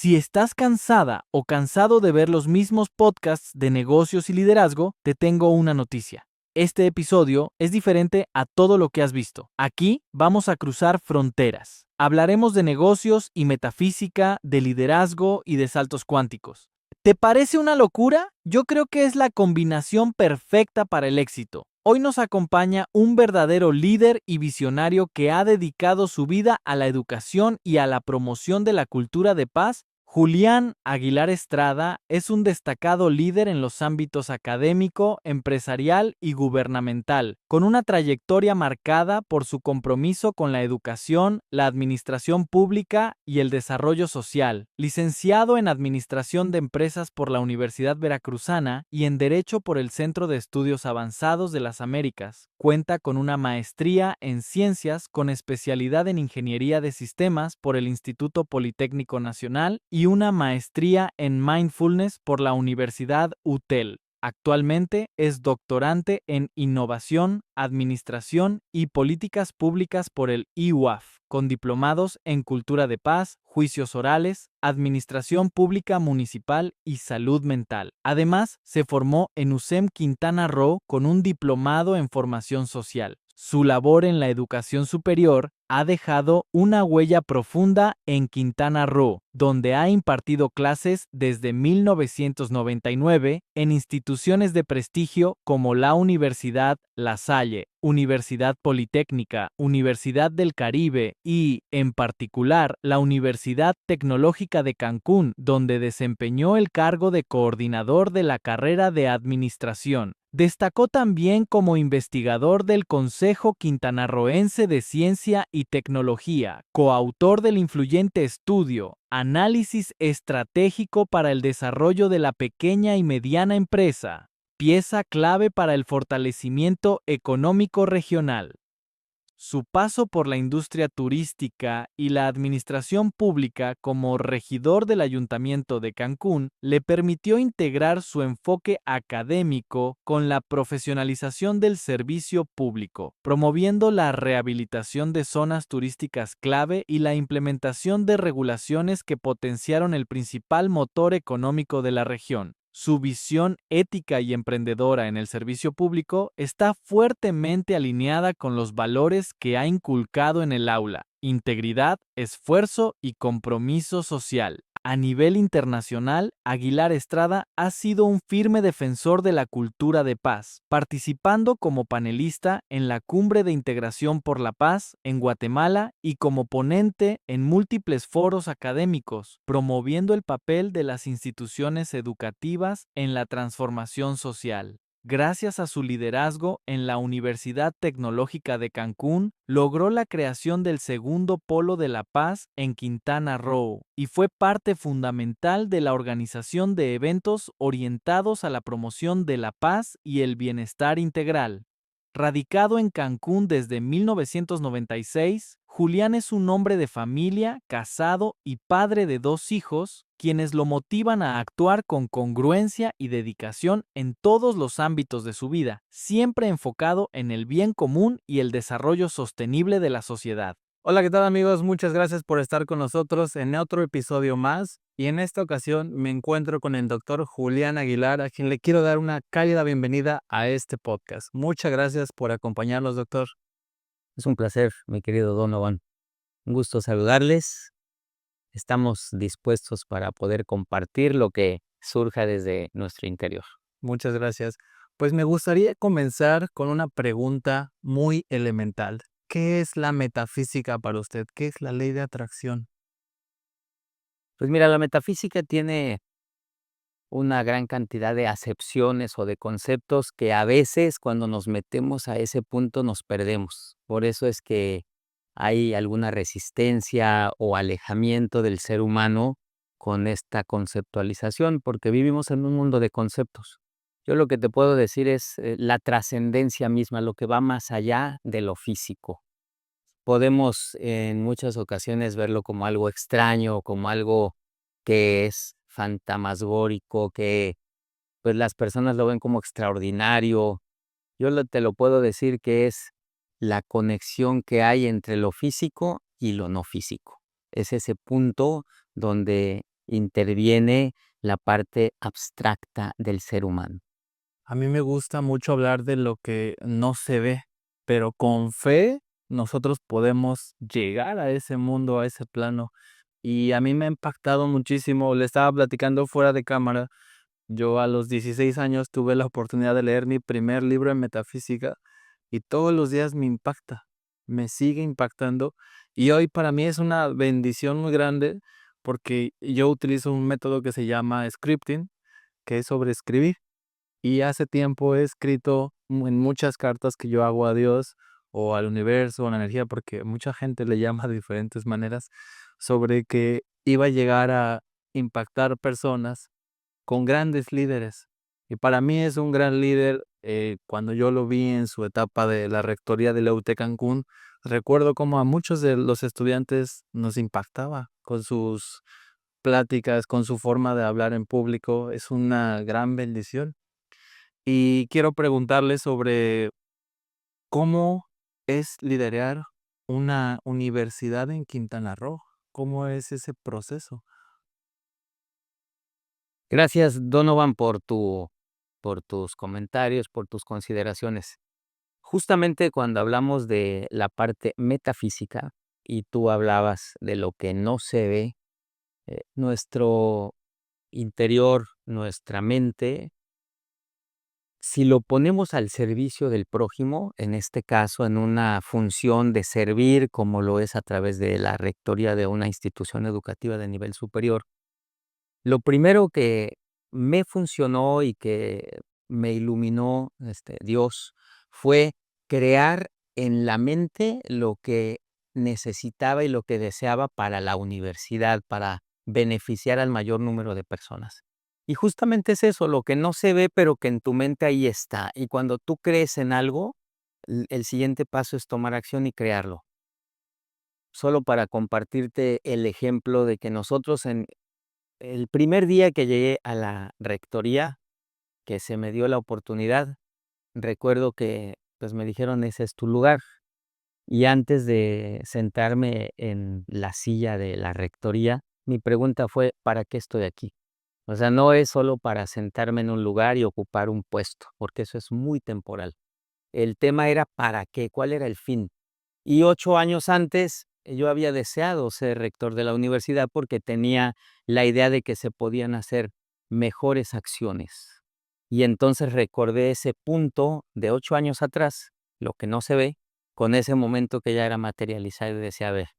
Si estás cansada o cansado de ver los mismos podcasts de negocios y liderazgo, te tengo una noticia. Este episodio es diferente a todo lo que has visto. Aquí vamos a cruzar fronteras. Hablaremos de negocios y metafísica, de liderazgo y de saltos cuánticos. ¿Te parece una locura? Yo creo que es la combinación perfecta para el éxito. Hoy nos acompaña un verdadero líder y visionario que ha dedicado su vida a la educación y a la promoción de la cultura de paz. Julián Aguilar Estrada es un destacado líder en los ámbitos académico, empresarial y gubernamental, con una trayectoria marcada por su compromiso con la educación, la administración pública y el desarrollo social. Licenciado en Administración de Empresas por la Universidad Veracruzana y en Derecho por el Centro de Estudios Avanzados de las Américas, cuenta con una maestría en Ciencias con especialidad en Ingeniería de Sistemas por el Instituto Politécnico Nacional y una maestría en Mindfulness por la Universidad UTEL. Actualmente es doctorante en Innovación, Administración y Políticas Públicas por el IUAF, con diplomados en Cultura de Paz, Juicios Orales, Administración Pública Municipal y Salud Mental. Además, se formó en USEM Quintana Roo con un diplomado en Formación Social. Su labor en la educación superior ha dejado una huella profunda en Quintana Roo, donde ha impartido clases desde 1999 en instituciones de prestigio como la Universidad La Salle, Universidad Politécnica, Universidad del Caribe y, en particular, la Universidad Tecnológica de Cancún, donde desempeñó el cargo de coordinador de la carrera de Administración. Destacó también como investigador del Consejo Quintanarroense de Ciencia y Tecnología, coautor del influyente estudio Análisis Estratégico para el Desarrollo de la Pequeña y Mediana Empresa, pieza clave para el fortalecimiento económico regional. Su paso por la industria turística y la administración pública como regidor del Ayuntamiento de Cancún le permitió integrar su enfoque académico con la profesionalización del servicio público, promoviendo la rehabilitación de zonas turísticas clave y la implementación de regulaciones que potenciaron el principal motor económico de la región. Su visión ética y emprendedora en el servicio público está fuertemente alineada con los valores que ha inculcado en el aula: integridad, esfuerzo y compromiso social. A nivel internacional, Aguilar Estrada ha sido un firme defensor de la cultura de paz, participando como panelista en la Cumbre de Integración por la Paz en Guatemala y como ponente en múltiples foros académicos, promoviendo el papel de las instituciones educativas en la transformación social. Gracias a su liderazgo en la Universidad Tecnológica de Cancún, logró la creación del segundo Polo de la Paz en Quintana Roo y fue parte fundamental de la organización de eventos orientados a la promoción de la paz y el bienestar integral. Radicado en Cancún desde 1996, Julián es un hombre de familia, casado y padre de 2 hijos, quienes lo motivan a actuar con congruencia y dedicación en todos los ámbitos de su vida, siempre enfocado en el bien común y el desarrollo sostenible de la sociedad. Hola, ¿qué tal amigos? Muchas gracias por estar con nosotros en otro episodio más. Y en esta ocasión me encuentro con el doctor Julián Aguilar, a quien le quiero dar una cálida bienvenida a este podcast. Muchas gracias por acompañarnos, doctor. Es un placer, mi querido Donovan. Un gusto saludarles. Estamos dispuestos para poder compartir lo que surja desde nuestro interior. Muchas gracias. Pues me gustaría comenzar con una pregunta muy elemental. ¿Qué es la metafísica para usted? ¿Qué es la ley de atracción? Pues mira, la metafísica tiene una gran cantidad de acepciones o de conceptos que a veces cuando nos metemos a ese punto nos perdemos. Por eso es que hay alguna resistencia o alejamiento del ser humano con esta conceptualización, porque vivimos en un mundo de conceptos. Yo lo que te puedo decir es la trascendencia misma, lo que va más allá de lo físico. Podemos en muchas ocasiones verlo como algo extraño, como algo que es fantasmagórico, que pues las personas lo ven como extraordinario. Te lo puedo decir que es la conexión que hay entre lo físico y lo no físico. Es ese punto donde interviene la parte abstracta del ser humano. A mí me gusta mucho hablar de lo que no se ve, pero con fe nosotros podemos llegar a ese mundo, a ese plano. Y a mí me ha impactado muchísimo. Le estaba platicando fuera de cámara. Yo a los 16 años tuve la oportunidad de leer mi primer libro de metafísica y todos los días me impacta, me sigue impactando. Y hoy para mí es una bendición muy grande porque yo utilizo un método que se llama scripting, que es sobre escribir. Y hace tiempo he escrito en muchas cartas que yo hago a Dios o al universo o a la energía, porque mucha gente le llama de diferentes maneras, sobre que iba a llegar a impactar personas con grandes líderes. Y para mí es un gran líder. Cuando yo lo vi en su etapa de la rectoría de la UT Cancún, recuerdo cómo a muchos de los estudiantes nos impactaba con sus pláticas, con su forma de hablar en público. Es una gran bendición. Y quiero preguntarle sobre cómo es liderar una universidad en Quintana Roo. ¿Cómo es ese proceso? Gracias, Donovan, por tus comentarios, por tus consideraciones. Justamente cuando hablamos de la parte metafísica y tú hablabas de lo que no se ve, nuestro interior, nuestra mente, si lo ponemos al servicio del prójimo, en este caso en una función de servir, como lo es a través de la rectoría de una institución educativa de nivel superior, lo primero que me funcionó y que me iluminó, Dios, fue crear en la mente lo que necesitaba y lo que deseaba para la universidad, para beneficiar al mayor número de personas. Y justamente es eso, lo que no se ve, pero que en tu mente ahí está. Y cuando tú crees en algo, el siguiente paso es tomar acción y crearlo. Solo para compartirte el ejemplo de que nosotros en el primer día que llegué a la rectoría, que se me dio la oportunidad, recuerdo que, pues, me dijeron: "Ese es tu lugar". Y antes de sentarme en la silla de la rectoría, mi pregunta fue: "¿Para qué estoy aquí?". O sea, no es solo para sentarme en un lugar y ocupar un puesto, porque eso es muy temporal. El tema era ¿para qué? ¿Cuál era el fin? Y 8 años antes, yo había deseado ser rector de la universidad porque tenía la idea de que se podían hacer mejores acciones. Y entonces recordé ese punto de 8 años atrás, lo que no se ve, con ese momento que ya era materializado y decía: "A ver,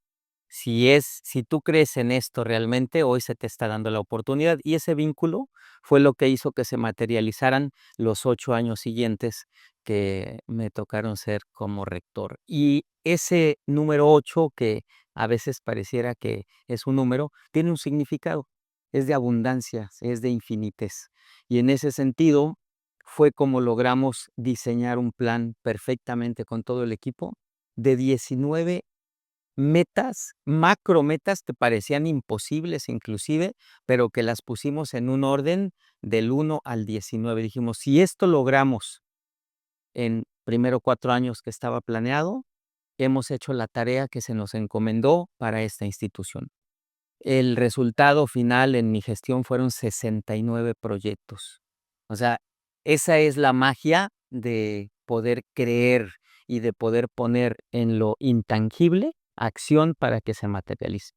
si tú crees en esto realmente, hoy se te está dando la oportunidad". Y ese vínculo fue lo que hizo que se materializaran los 8 años siguientes que me tocaron ser como rector. Y ese número 8 que a veces pareciera que es un número, tiene un significado, es de abundancia, es de infinitez. Y en ese sentido, fue como logramos diseñar un plan perfectamente con todo el equipo de 19 metas, macrometas que parecían imposibles inclusive, pero que las pusimos en un orden del 1 al 19. Dijimos: "Si esto logramos en primero 4 años que estaba planeado, hemos hecho la tarea que se nos encomendó para esta institución". El resultado final en mi gestión fueron 69 proyectos. O sea, esa es la magia de poder creer y de poder poner en lo intangible acción para que se materialice.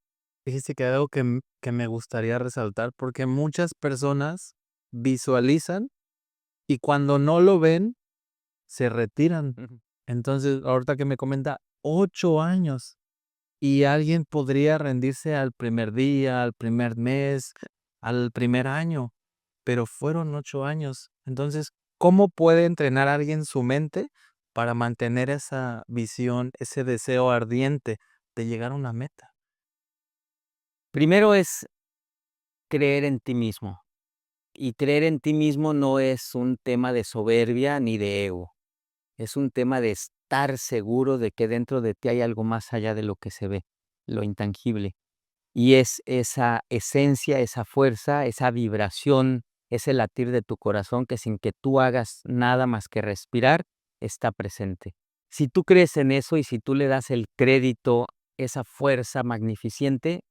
Dijiste que algo que me gustaría resaltar, porque muchas personas visualizan y cuando no lo ven, se retiran. Ujú. Entonces, ahorita que me comenta, 8 años. Y alguien podría rendirse al primer día, al primer mes, al primer año, pero fueron 8 años. Entonces, ¿cómo puede entrenar a alguien su mente para mantener esa visión, ese deseo ardiente de llegar a una meta? Primero es creer en ti mismo, y creer en ti mismo no es un tema de soberbia ni de ego, es un tema de estar seguro de que dentro de ti hay algo más allá de lo que se ve, lo intangible. Y es esa esencia, esa fuerza, esa vibración, ese latir de tu corazón que sin que tú hagas nada más que respirar, está presente. Si tú crees en eso y si tú le das el crédito, esa fuerza magnificente,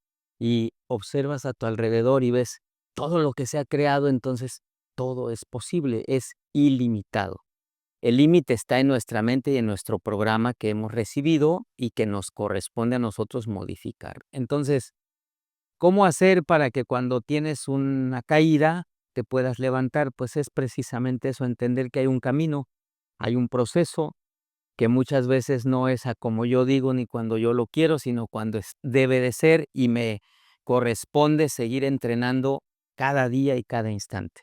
y observas a tu alrededor y ves todo lo que se ha creado, entonces todo es posible, es ilimitado. El límite está en nuestra mente y en nuestro programa que hemos recibido y que nos corresponde a nosotros modificar. Entonces, ¿cómo hacer para que cuando tienes una caída te puedas levantar? Pues es precisamente eso, entender que hay un camino, hay un proceso, que muchas veces no es a como yo digo ni cuando yo lo quiero, sino cuando debe de ser y me corresponde seguir entrenando cada día y cada instante.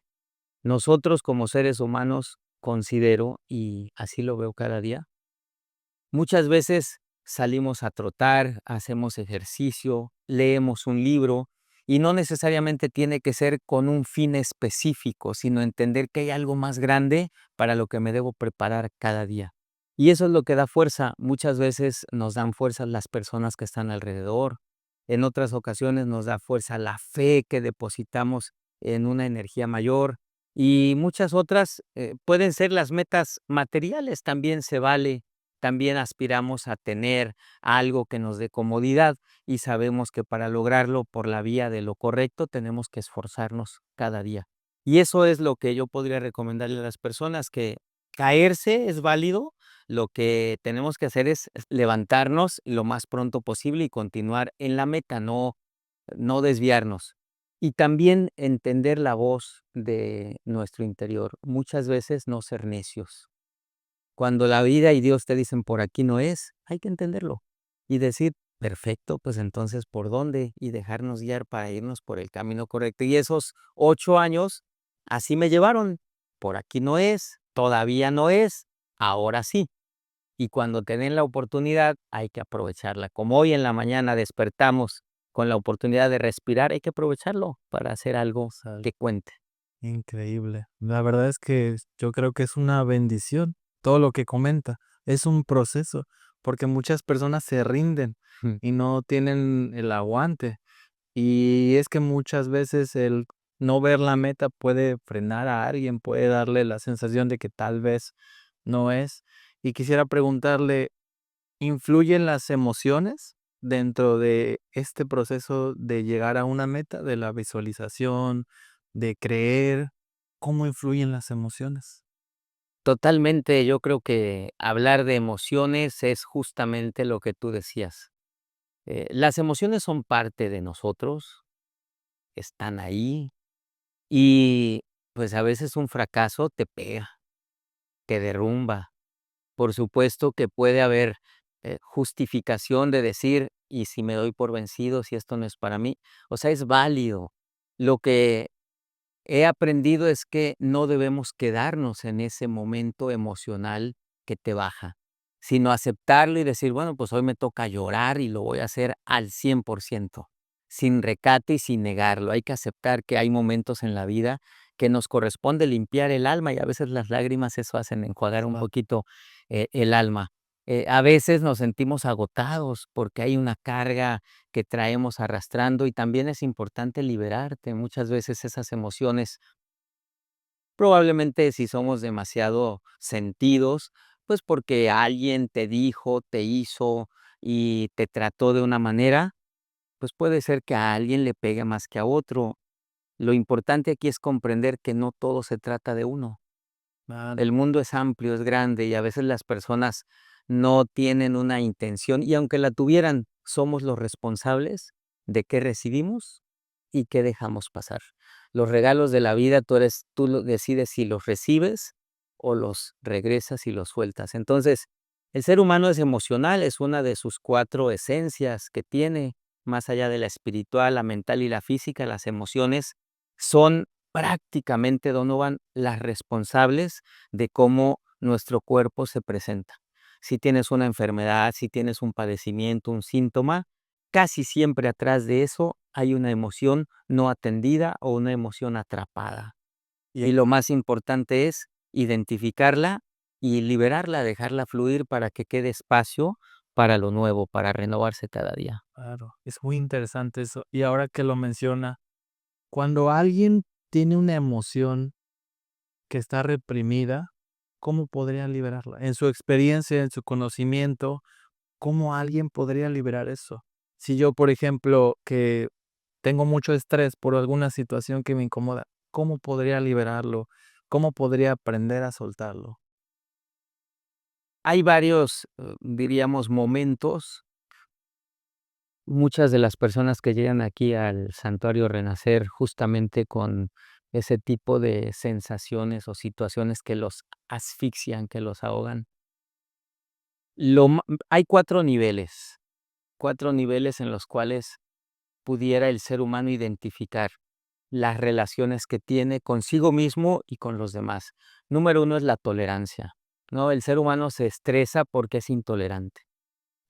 Nosotros como seres humanos, considero, y así lo veo cada día, muchas veces salimos a trotar, hacemos ejercicio, leemos un libro y no necesariamente tiene que ser con un fin específico, sino entender que hay algo más grande para lo que me debo preparar cada día. Y eso es lo que da fuerza. Muchas veces nos dan fuerza las personas que están alrededor. En otras ocasiones nos da fuerza la fe que depositamos en una energía mayor. Y muchas otras pueden ser las metas materiales, también se vale. También aspiramos a tener algo que nos dé comodidad y sabemos que para lograrlo por la vía de lo correcto tenemos que esforzarnos cada día. Y eso es lo que yo podría recomendarle a las personas, que caerse es válido, lo que tenemos que hacer es levantarnos lo más pronto posible y continuar en la meta, no desviarnos. Y también entender la voz de nuestro interior. Muchas veces no ser necios. Cuando la vida y Dios te dicen por aquí no es, hay que entenderlo y decir, perfecto, pues entonces ¿por dónde? Y dejarnos guiar para irnos por el camino correcto. Y esos 8 años así me llevaron. Por aquí no es, todavía no es, ahora sí. Y cuando te den la oportunidad, hay que aprovecharla. Como hoy en la mañana despertamos con la oportunidad de respirar, hay que aprovecharlo para hacer algo Sal- que cuente. Increíble. La verdad es que yo creo que es una bendición todo lo que comenta. Es un proceso, porque muchas personas se rinden Mm. y no tienen el aguante. Y es que muchas veces el no ver la meta puede frenar a alguien, puede darle la sensación de que tal vez no es. Y quisiera preguntarle, ¿influyen las emociones dentro de este proceso de llegar a una meta, de la visualización, de creer? ¿Cómo influyen las emociones? Totalmente, yo creo que hablar de emociones es justamente lo que tú decías. Las emociones son parte de nosotros, están ahí y pues a veces un fracaso te pega, te derrumba. Por supuesto que puede haber justificación de decir, y si me doy por vencido, si esto no es para mí, o sea, es válido. Lo que he aprendido es que no debemos quedarnos en ese momento emocional que te baja, sino aceptarlo y decir, bueno, pues hoy me toca llorar y lo voy a hacer al 100%, sin recate y sin negarlo. Hay que aceptar que hay momentos en la vida que nos corresponde limpiar el alma y a veces las lágrimas eso hacen enjuagar un Claro. poquito el alma. A veces nos sentimos agotados porque hay una carga que traemos arrastrando y también es importante liberarte. Muchas veces esas emociones, probablemente si somos demasiado sentidos, pues porque alguien te dijo, te hizo y te trató de una manera, pues puede ser que a alguien le pegue más que a otro. Lo importante aquí es comprender que no todo se trata de uno. Claro. El mundo es amplio, es grande y a veces las personas no tienen una intención y aunque la tuvieran, somos los responsables de qué recibimos y qué dejamos pasar. Los regalos de la vida, tú decides si los recibes o los regresas y los sueltas. Entonces, el ser humano es emocional, es una de sus 4 esencias que tiene, más allá de la espiritual, la mental y la física. Las emociones son prácticamente, Donovan, las responsables de cómo nuestro cuerpo se presenta. Si tienes una enfermedad, si tienes un padecimiento, un síntoma, casi siempre atrás de eso hay una emoción no atendida o una emoción atrapada. Y Y lo más importante es identificarla y liberarla, dejarla fluir para que quede espacio para lo nuevo, para renovarse cada día. claro, es muy interesante eso. Y ahora que lo menciona, cuando alguien tiene una emoción que está reprimida, ¿cómo podría liberarla? En su experiencia, en su conocimiento, ¿cómo alguien podría liberar eso? Si yo, por ejemplo, que tengo mucho estrés por alguna situación que me incomoda, ¿cómo podría liberarlo? ¿Cómo podría aprender a soltarlo? Hay varios, diríamos, momentos. Muchas de las personas que llegan aquí al Santuario Renacer justamente con ese tipo de sensaciones o situaciones que los asfixian, que los ahogan. Hay 4 niveles en los cuales pudiera el ser humano identificar las relaciones que tiene consigo mismo y con los demás. Número 1 es la tolerancia, ¿no? El ser humano se estresa porque es intolerante.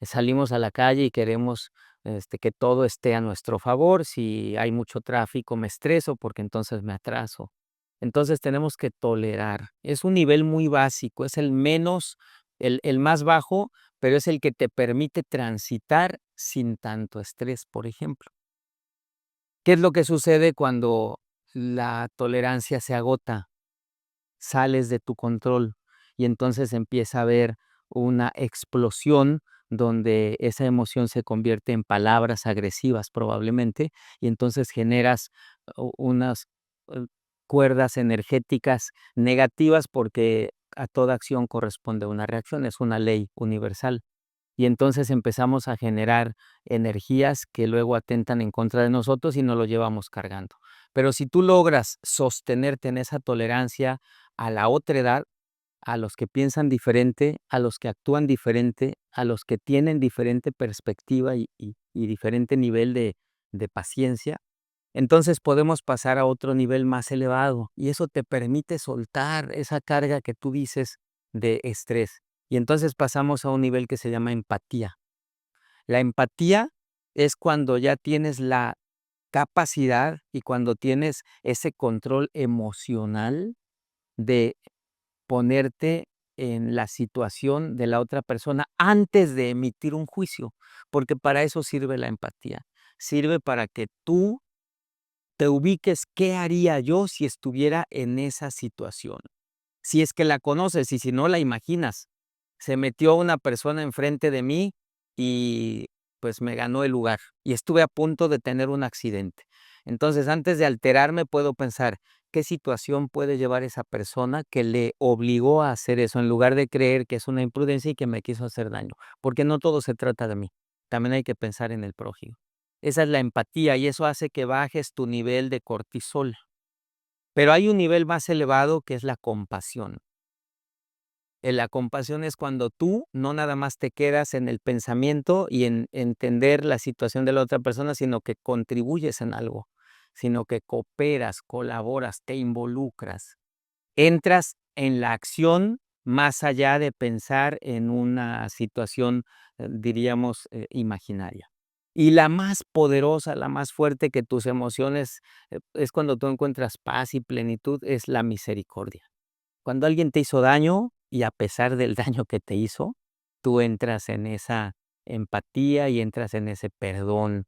Salimos a la calle y queremos, que todo esté a nuestro favor. Si hay mucho tráfico, me estreso porque entonces me atraso. Entonces tenemos que tolerar. Es un nivel muy básico, es el más bajo, pero es el que te permite transitar sin tanto estrés, por ejemplo. ¿Qué es lo que sucede cuando la tolerancia se agota? Sales de tu control y entonces empieza a haber una explosión donde esa emoción se convierte en palabras agresivas probablemente, y entonces generas unas eh, cuerdas energéticas negativas porque a toda acción corresponde una reacción, es una ley universal. Y entonces empezamos a generar energías que luego atentan en contra de nosotros y nos lo llevamos cargando. Pero si tú logras sostenerte en esa tolerancia a la otra edad, a los que piensan diferente, a los que actúan diferente, a los que tienen diferente perspectiva y diferente nivel de paciencia, entonces podemos pasar a otro nivel más elevado y eso te permite soltar esa carga que tú dices de estrés. Y entonces pasamos a un nivel que se llama empatía. La empatía es cuando ya tienes la capacidad y cuando tienes ese control emocional de ponerte en la situación de la otra persona antes de emitir un juicio, porque para eso sirve la empatía. Sirve para que tú te ubiques, ¿qué haría yo si estuviera en esa situación? Si es que la conoces y si no la imaginas. Se metió una persona enfrente de mí y pues me ganó el lugar y estuve a punto de tener un accidente. Entonces, antes de alterarme, puedo pensar, ¿qué situación puede llevar esa persona que le obligó a hacer eso en lugar de creer que es una imprudencia y que me quiso hacer daño? Porque no todo se trata de mí. También hay que pensar en el prójimo. Esa es la empatía y eso hace que bajes tu nivel de cortisol. Pero hay un nivel más elevado que es la compasión. La compasión es cuando tú no nada más te quedas en el pensamiento y en entender la situación de la otra persona, sino que contribuyes en algo, sino que cooperas, colaboras, te involucras. Entras en la acción más allá de pensar en una situación, diríamos, imaginaria. Y la más poderosa, la más fuerte que tus emociones, es cuando tú encuentras paz y plenitud, es la misericordia. Cuando alguien te hizo daño y a pesar del daño que te hizo, tú entras en esa empatía y entras en ese perdón,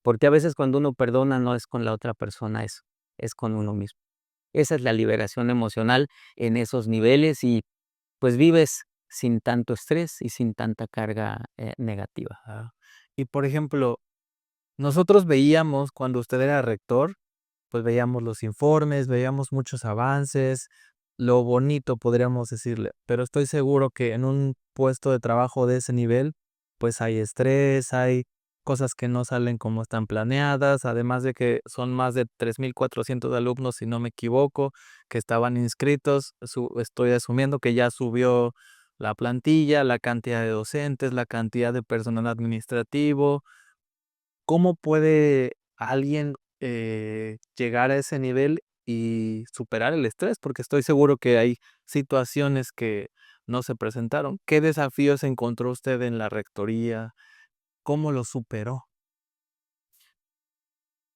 porque a veces cuando uno perdona no es con la otra persona, es con uno mismo. Esa es la liberación emocional en esos niveles y, pues, vives sin tanto estrés y sin tanta carga, negativa. Y por ejemplo, nosotros veíamos cuando usted era rector, pues veíamos los informes, veíamos muchos avances, lo bonito podríamos decirle, pero estoy seguro que en un puesto de trabajo de ese nivel, pues hay estrés, hay cosas que no salen como están planeadas, además de que son más de 3,400 alumnos, si no me equivoco, que estaban inscritos. Estoy asumiendo que ya subió la plantilla, la cantidad de docentes, la cantidad de personal administrativo. ¿Cómo puede alguien, llegar a ese nivel y superar el estrés? Porque estoy seguro que hay situaciones que no se presentaron. ¿Qué desafíos encontró usted en la rectoría? ¿Cómo lo superó?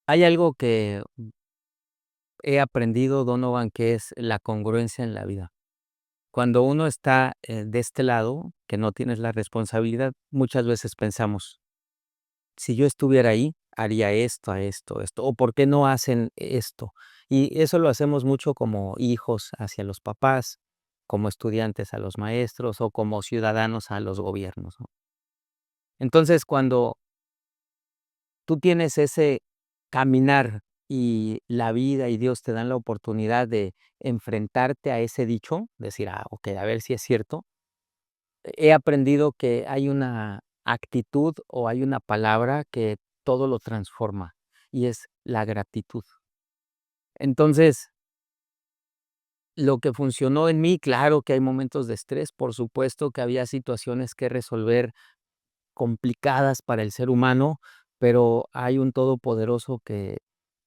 Hay algo que he aprendido, Donovan, que es la congruencia en la vida. Cuando uno está, de este lado, que no tienes la responsabilidad, muchas veces pensamos, si yo estuviera ahí, haría esto, a esto, esto, o ¿por qué no hacen esto? Y eso lo hacemos mucho como hijos hacia los papás, como estudiantes a los maestros o como ciudadanos a los gobiernos, ¿no? Entonces, cuando tú tienes caminar y la vida y Dios te dan la oportunidad de enfrentarte a ese dicho, decir, ok, a ver si es cierto, he aprendido que hay una actitud o hay una palabra que todo lo transforma y es la gratitud. Entonces, lo que funcionó en mí, claro que hay momentos de estrés, por supuesto que había situaciones que resolver complicadas para el ser humano, pero hay un todopoderoso que,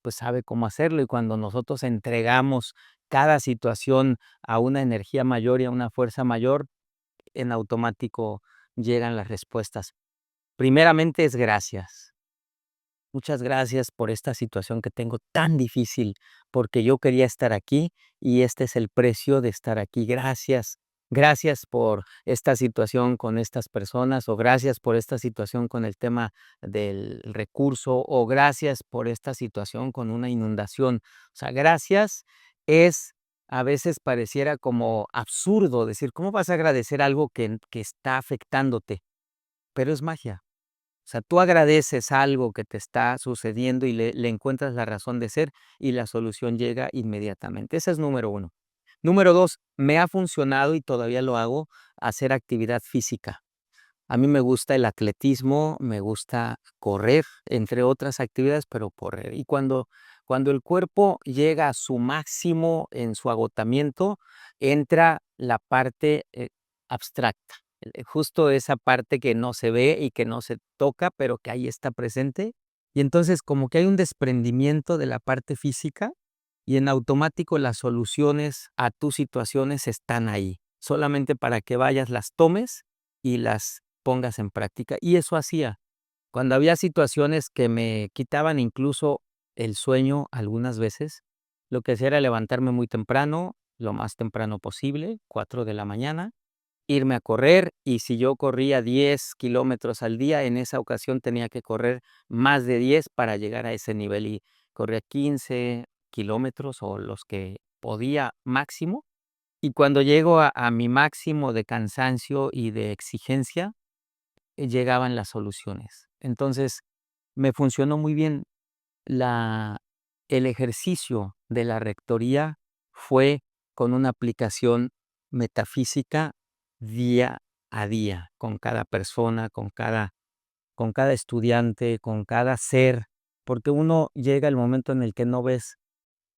pues, sabe cómo hacerlo, y cuando nosotros entregamos cada situación a una energía mayor y a una fuerza mayor, en automático llegan las respuestas. Primeramente es gracias. Muchas gracias por esta situación que tengo tan difícil, porque yo quería estar aquí y este es el precio de estar aquí. Gracias. Gracias por esta situación con estas personas, o gracias por esta situación con el tema del recurso, o gracias por esta situación con una inundación. O sea, gracias es, a veces pareciera como absurdo decir, ¿cómo vas a agradecer algo que está afectándote? Pero es magia. O sea, tú agradeces algo que te está sucediendo y le encuentras la razón de ser, y la solución llega inmediatamente. Ese es número uno. Número 2, me ha funcionado, y todavía lo hago, hacer actividad física. A mí me gusta el atletismo, me gusta correr, entre otras actividades, pero correr. Y cuando el cuerpo llega a su máximo en su agotamiento, entra la parte, abstracta, justo esa parte que no se ve y que no se toca, pero que ahí está presente. Y entonces como que hay un desprendimiento de la parte física, y en automático las soluciones a tus situaciones están ahí, solamente para que vayas, las tomes y las pongas en práctica. Y eso hacía. Cuando había situaciones que me quitaban incluso el sueño algunas veces, lo que hacía era levantarme muy temprano, lo más temprano posible, 4 de la mañana, irme a correr, y si yo corría 10 kilómetros al día, en esa ocasión tenía que correr más de 10 para llegar a ese nivel, y corría 15 kilómetros o los que podía máximo. Y cuando llego a mi máximo de cansancio y de exigencia, llegaban las soluciones. Entonces, me funcionó muy bien. La el ejercicio de la rectoría fue con una aplicación metafísica día a día, con cada persona, con cada estudiante, con cada ser, porque uno llega el momento en el que no ves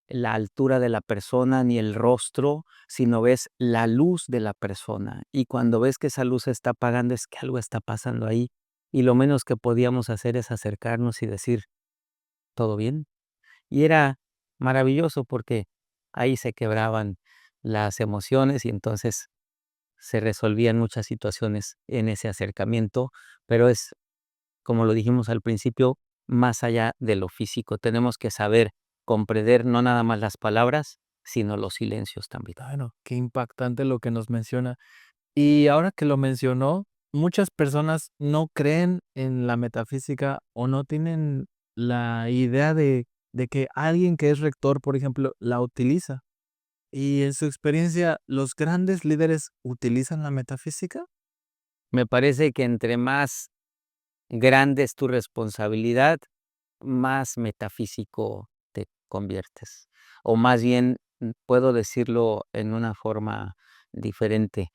la altura de la persona ni el rostro, sino ves la luz de la persona. Y cuando ves que esa luz se está apagando, es que algo está pasando ahí. Y lo menos que podíamos hacer es acercarnos y decir, ¿todo bien? Y era maravilloso porque ahí se quebraban las emociones y entonces se resolvían muchas situaciones en ese acercamiento, pero es, como lo dijimos al principio, más allá de lo físico. Tenemos que saber comprender no nada más las palabras, sino los silencios también. Bueno, qué impactante lo que nos menciona. Y ahora que lo mencionó, muchas personas no creen en la metafísica o no tienen la idea de que alguien que es rector, por ejemplo, la utiliza. Y en su experiencia, ¿los grandes líderes utilizan la metafísica? Me parece que entre más grande es tu responsabilidad, más metafísico te conviertes. O más bien, puedo decirlo en una forma diferente.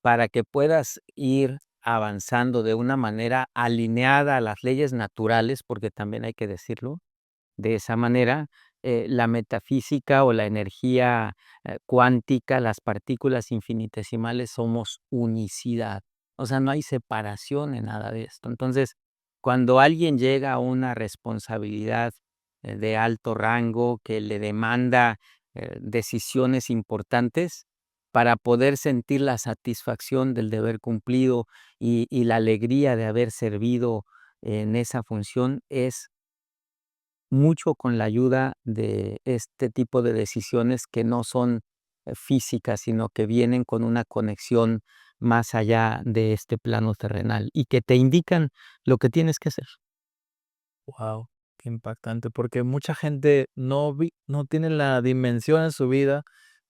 Para que puedas ir avanzando de una manera alineada a las leyes naturales, porque también hay que decirlo de esa manera, la metafísica o la energía, cuántica, las partículas infinitesimales somos unicidad. O sea, no hay separación en nada de esto. Entonces, cuando alguien llega a una responsabilidad, de alto rango que le demanda, decisiones importantes, para poder sentir la satisfacción del deber cumplido y la alegría de haber servido en esa función, es mucho con la ayuda de este tipo de decisiones que no son, físicas, sino que vienen con una conexión más allá de este plano terrenal y que te indican lo que tienes que hacer. Wow, qué impactante, porque mucha gente no tiene la dimensión en su vida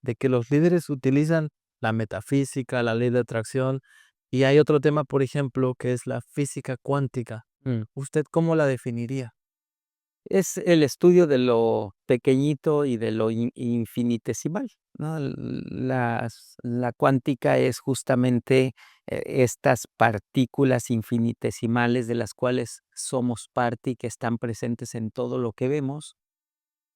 de que los líderes utilizan la metafísica, la ley de atracción, y hay otro tema, por ejemplo, que es la física cuántica. Mm. ¿Usted cómo la definiría? Es el estudio de lo pequeñito y de lo infinitesimal, ¿no? La cuántica es justamente estas partículas infinitesimales de las cuales somos parte y que están presentes en todo lo que vemos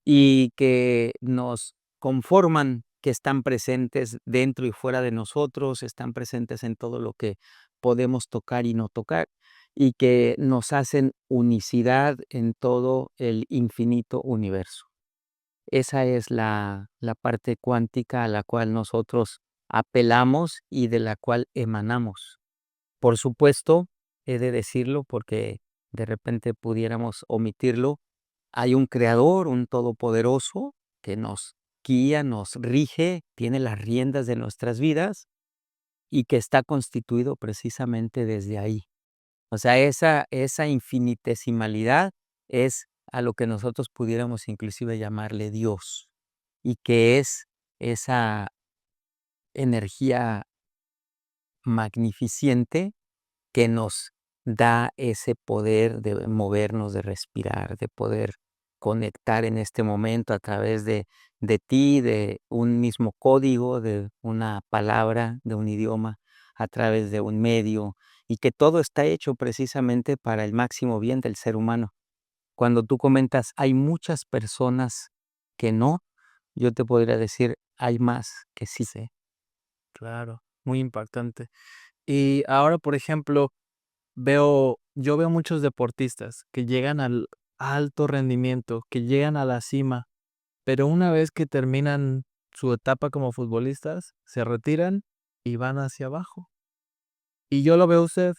y que nos conforman, que están presentes dentro y fuera de nosotros, están presentes en todo lo que podemos tocar y no tocar, y que nos hacen unicidad en todo el infinito universo. Esa es la parte cuántica a la cual nosotros apelamos y de la cual emanamos. Por supuesto, he de decirlo porque de repente pudiéramos omitirlo, hay un creador, un todopoderoso que nos guía, nos rige, tiene las riendas de nuestras vidas y que está constituido precisamente desde ahí. O sea, esa infinitesimalidad es a lo que nosotros pudiéramos inclusive llamarle Dios, y que es esa energía magnificente que nos da ese poder de movernos, de respirar, de poder conectar en este momento a través de ti, de un mismo código, de una palabra, de un idioma, a través de un medio, y que todo está hecho precisamente para el máximo bien del ser humano. Cuando tú comentas, hay muchas personas que no, yo te podría decir, hay más que sí. Sí, claro, muy impactante. Y ahora, por ejemplo, yo veo muchos deportistas que llegan al alto rendimiento, que llegan a la cima, pero una vez que terminan su etapa como futbolistas, se retiran y van hacia abajo. Y yo lo veo a usted,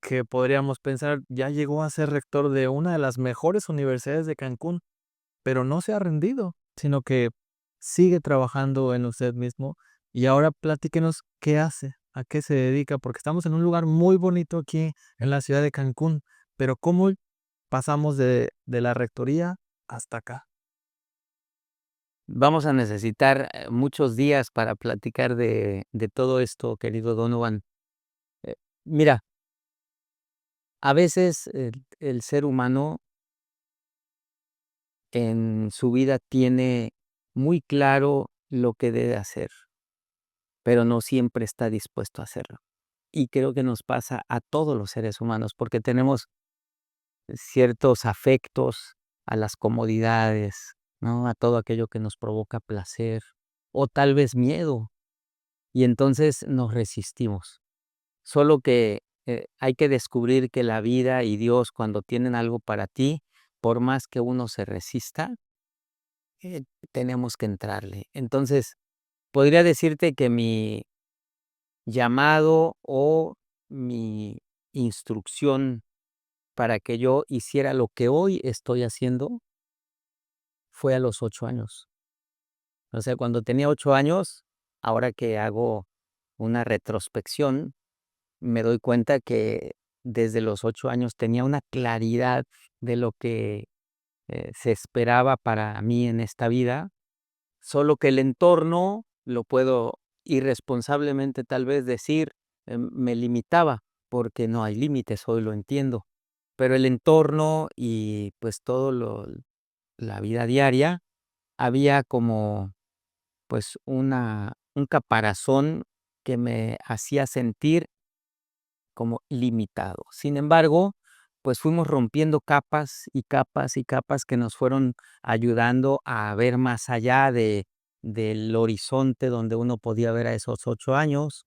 que podríamos pensar, ya llegó a ser rector de una de las mejores universidades de Cancún, pero no se ha rendido, sino que sigue trabajando en usted mismo. Y ahora platíquenos qué hace, a qué se dedica, porque estamos en un lugar muy bonito aquí en la ciudad de Cancún, pero ¿cómo pasamos de la rectoría hasta acá? Vamos a necesitar muchos días para platicar de todo esto, querido Donovan. Eh, Mira, a veces el ser humano en su vida tiene muy claro lo que debe hacer, pero no siempre está dispuesto a hacerlo. Y creo que nos pasa a todos los seres humanos, porque tenemos ciertos afectos a las comodidades, ¿no? A todo aquello que nos provoca placer o tal vez miedo, y entonces nos resistimos. Solo que hay que descubrir que la vida y Dios, cuando tienen algo para ti, por más que uno se resista, eh, tenemos que entrarle. Entonces, podría decirte que mi llamado o mi instrucción para que yo hiciera lo que hoy estoy haciendo fue a los 8 años. O sea, cuando tenía 8 años, ahora que hago una retrospección, me doy cuenta que desde los 8 años tenía una claridad de lo que se esperaba para mí en esta vida. Solo que el entorno, lo puedo irresponsablemente tal vez decir, me limitaba, porque no hay límites, hoy lo entiendo. Pero el entorno y pues todo la vida diaria, había como pues un caparazón que me hacía sentir como limitado. Sin embargo, pues fuimos rompiendo capas y capas y capas que nos fueron ayudando a ver más allá del horizonte donde uno podía ver a esos 8 años.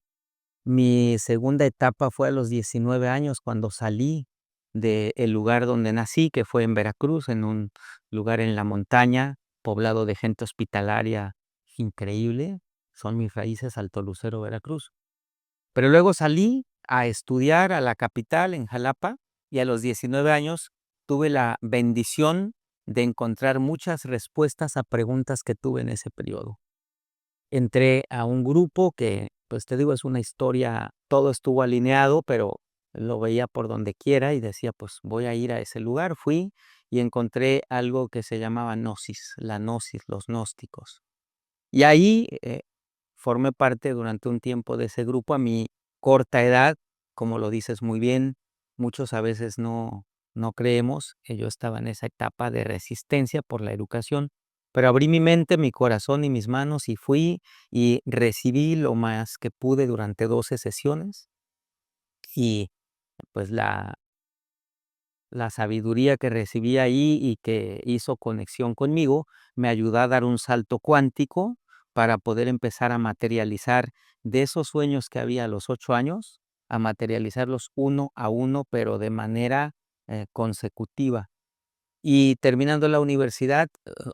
Mi segunda etapa fue a los 19 años cuando salí del lugar donde nací, que fue en Veracruz, en un lugar en la montaña, poblado de gente hospitalaria increíble. Son mis raíces, Alto Lucero, Veracruz. Pero luego salí a estudiar a la capital, en Jalapa, y a los 19 años tuve la bendición de encontrar muchas respuestas a preguntas que tuve en ese periodo. Entré a un grupo que, pues te digo, es una historia, todo estuvo alineado, pero lo veía por donde quiera y decía, pues voy a ir a ese lugar. Fui y encontré algo que se llamaba gnosis, la gnosis, los gnósticos. Y ahí formé parte durante un tiempo de ese grupo a mi corta edad, como lo dices muy bien, muchos a veces no creemos, que yo estaba en esa etapa de resistencia por la educación, pero abrí mi mente, mi corazón y mis manos y fui y recibí lo más que pude durante 12 sesiones y pues la sabiduría que recibí ahí y que hizo conexión conmigo, me ayudó a dar un salto cuántico para poder empezar a materializar de esos sueños que había a los 8 años, a materializarlos uno a uno, pero de manera consecutiva. Y terminando la universidad,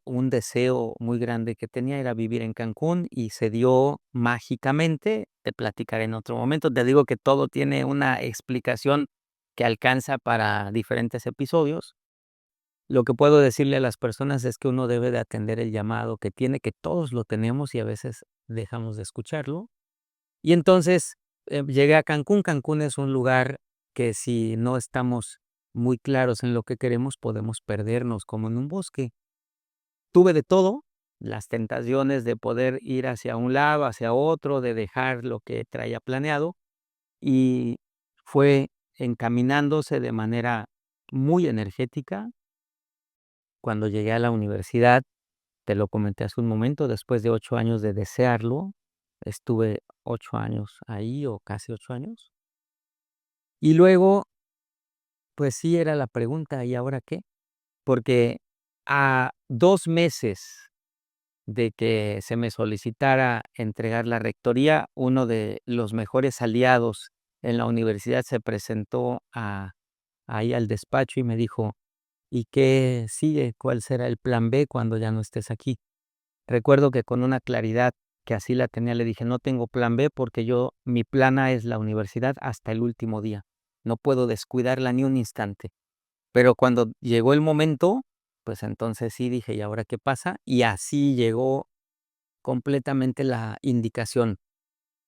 un deseo muy grande que tenía era vivir en Cancún y se dio mágicamente. Te platicaré en otro momento. Te digo que todo tiene una explicación que alcanza para diferentes episodios. Lo que puedo decirle a las personas es que uno debe de atender el llamado que tiene, que todos lo tenemos y a veces dejamos de escucharlo. Y entonces llegué a Cancún. Cancún es un lugar que si no estamos muy claros en lo que queremos, podemos perdernos como en un bosque. Tuve de todo, las tentaciones de poder ir hacia un lado, hacia otro, de dejar lo que traía planeado y fue encaminándose de manera muy energética. Cuando llegué a la universidad, te lo comenté hace un momento, después de 8 años de desearlo, estuve 8 años ahí o casi 8 años. Y luego, pues sí era la pregunta, ¿y ahora qué? Porque a 2 meses de que se me solicitara entregar la rectoría, uno de los mejores aliados en la universidad se presentó ahí al despacho y me dijo: "¿Y qué sigue? ¿Cuál será el plan B cuando ya no estés aquí?". Recuerdo que con una claridad que así la tenía, le dije: "No tengo plan B porque mi plan A es la universidad hasta el último día. No puedo descuidarla ni un instante". Pero cuando llegó el momento, pues entonces sí dije: "¿Y ahora qué pasa?". Y así llegó completamente la indicación.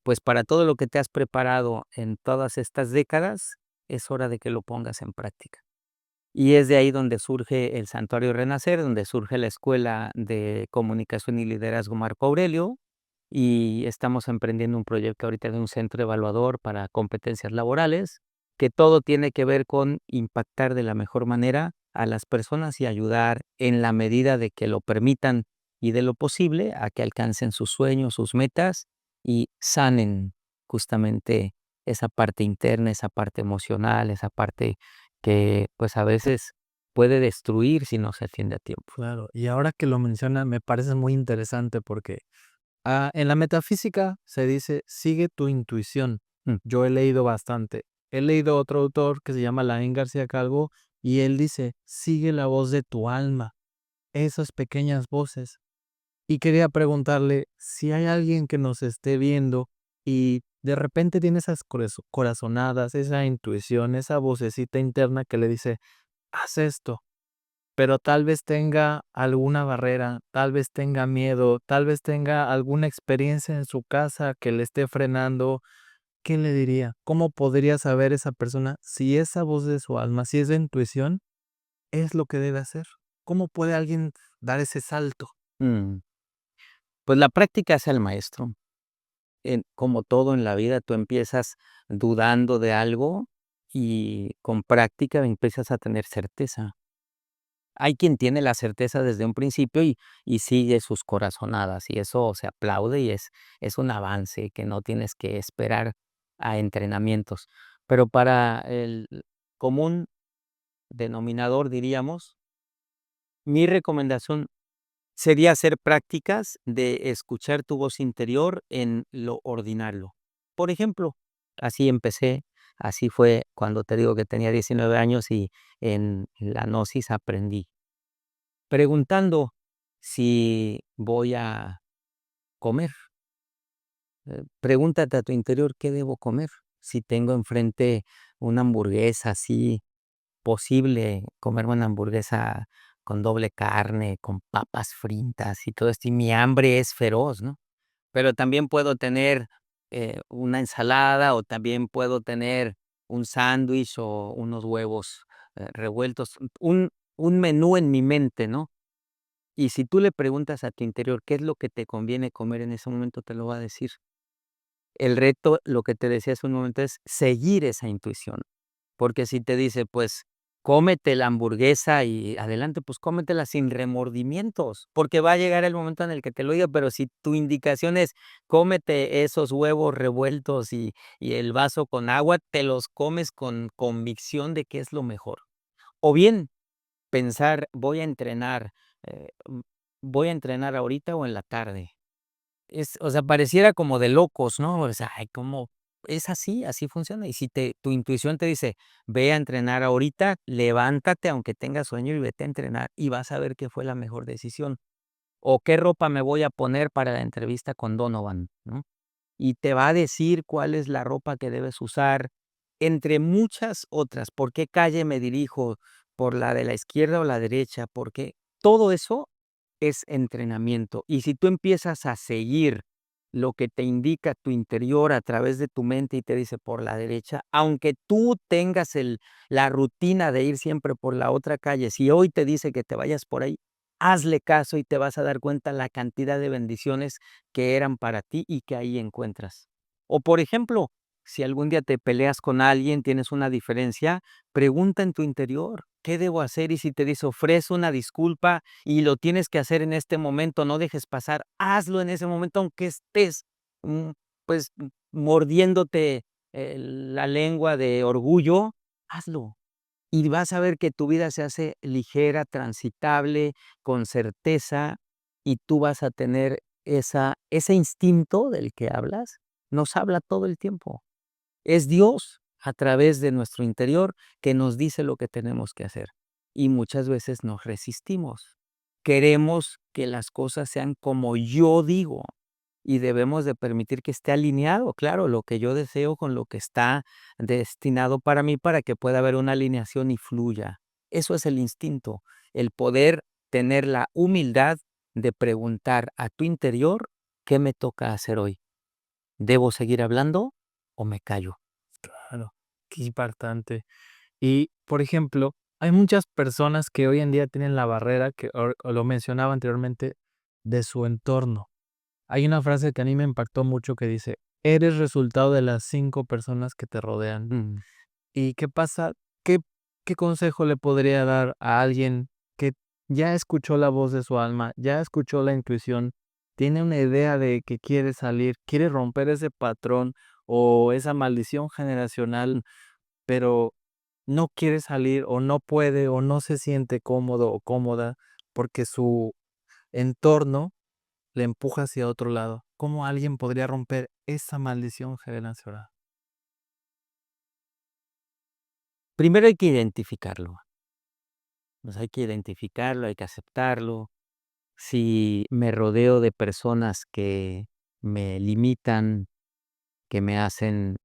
Pues para todo lo que te has preparado en todas estas décadas, es hora de que lo pongas en práctica. Y es de ahí donde surge el Santuario Renacer, donde surge la Escuela de Comunicación y Liderazgo Marco Aurelio, y estamos emprendiendo un proyecto ahorita de un centro evaluador para competencias laborales, que todo tiene que ver con impactar de la mejor manera a las personas y ayudar en la medida de que lo permitan y de lo posible a que alcancen sus sueños, sus metas y sanen justamente esa parte interna, esa parte emocional, esa parte que pues a veces puede destruir si no se atiende a tiempo. Claro, y ahora que lo menciona me parece muy interesante porque en la metafísica se dice, sigue tu intuición. Mm, Yo he leído bastante. He leído otro autor que se llama Laín García Calvo y él dice, sigue la voz de tu alma, esas pequeñas voces. Y quería preguntarle si hay alguien que nos esté viendo y de repente tiene esas corazonadas, esa intuición, esa vocecita interna que le dice, haz esto, pero tal vez tenga alguna barrera, tal vez tenga miedo, tal vez tenga alguna experiencia en su casa que le esté frenando. ¿Qué le diría? ¿Cómo podría saber esa persona si esa voz de su alma, si esa intuición es lo que debe hacer? ¿Cómo puede alguien dar ese salto? mm. Pues la práctica es el maestro. Como todo en la vida, tú empiezas dudando de algo y con práctica empiezas a tener certeza. Hay quien tiene la certeza desde un principio y sigue sus corazonadas, y eso se aplaude y es un avance que no tienes que esperar a entrenamientos. Pero para el común denominador, diríamos, mi recomendación sería hacer prácticas de escuchar tu voz interior en lo ordinario. Por ejemplo, así empecé, así fue cuando te digo que tenía 19 años y en la Gnosis aprendí. Preguntando si voy a comer, pregúntate a tu interior, ¿qué debo comer? Si tengo enfrente una hamburguesa así, posible comerme una hamburguesa con doble carne, con papas fritas y todo esto, y mi hambre es feroz, ¿no? Pero también puedo tener, una ensalada, o también puedo tener un sándwich, o unos huevos, revueltos, un menú en mi mente, ¿no? Y si tú le preguntas a tu interior qué es lo que te conviene comer en ese momento, te lo va a decir. El reto, lo que te decía hace un momento, es seguir esa intuición, porque si te dice, pues, cómete la hamburguesa y adelante, pues cómetela sin remordimientos, porque va a llegar el momento en el que te lo diga, pero si tu indicación es cómete esos huevos revueltos y el vaso con agua, te los comes con convicción de que es lo mejor. O bien pensar, eh, mm, voy a entrenar ahorita o en la tarde. O sea, pareciera como de locos, ¿no? O sea, ay, ¿cómo? Es así, así funciona. Y si tu intuición te dice, ve a entrenar ahorita, levántate aunque tengas sueño y vete a entrenar y vas a ver qué fue la mejor decisión. O qué ropa me voy a poner para la entrevista con Donovan, ¿no? Y te va a decir cuál es la ropa que debes usar, entre muchas otras. ¿Por qué calle me dirijo? ¿Por la de la izquierda o la derecha? Porque todo eso es entrenamiento. Y si tú empiezas a seguir lo que te indica tu interior a través de tu mente y te dice por la derecha, aunque tú tengas la rutina de ir siempre por la otra calle, si hoy te dice que te vayas por ahí, hazle caso y te vas a dar cuenta la cantidad de bendiciones que eran para ti y que ahí encuentras. O por ejemplo, si algún día te peleas con alguien, tienes una diferencia, pregunta en tu interior, ¿qué debo hacer? Y si te dice, ofrece una disculpa y lo tienes que hacer en este momento, no dejes pasar, hazlo en ese momento, aunque estés, mm, pues, mordiéndote la lengua de orgullo, hazlo. Y vas a ver que tu vida se hace ligera, transitable, con certeza, y tú vas a tener ese instinto del que hablas, nos habla todo el tiempo. Es Dios a través de nuestro interior que nos dice lo que tenemos que hacer. Y muchas veces nos resistimos. Queremos que las cosas sean como yo digo y debemos de permitir que esté alineado, claro, lo que yo deseo con lo que está destinado para mí para que pueda haber una alineación y fluya. Eso es el instinto, el poder tener la humildad de preguntar a tu interior, ¿qué me toca hacer hoy? ¿Debo seguir hablando o me callo? Claro, qué impactante. Y, por ejemplo, hay muchas personas que hoy en día tienen la barrera que o lo mencionaba anteriormente, de su entorno. Hay una frase que a mí me impactó mucho que dice: "Eres resultado de las 5 personas que te rodean". Mm. ¿Y qué pasa? ¿Qué qué consejo le podría dar a alguien que ya escuchó la voz de su alma, ya escuchó la intuición, tiene una idea de que quiere salir, quiere romper ese patrón o esa maldición generacional, pero no quiere salir o no puede o no se siente cómodo o cómoda porque su entorno le empuja hacia otro lado? ¿Cómo alguien podría romper esa maldición generacional? Primero hay que identificarlo. Pues hay que identificarlo, hay que aceptarlo. Si me rodeo de personas que me limitan, que me hacen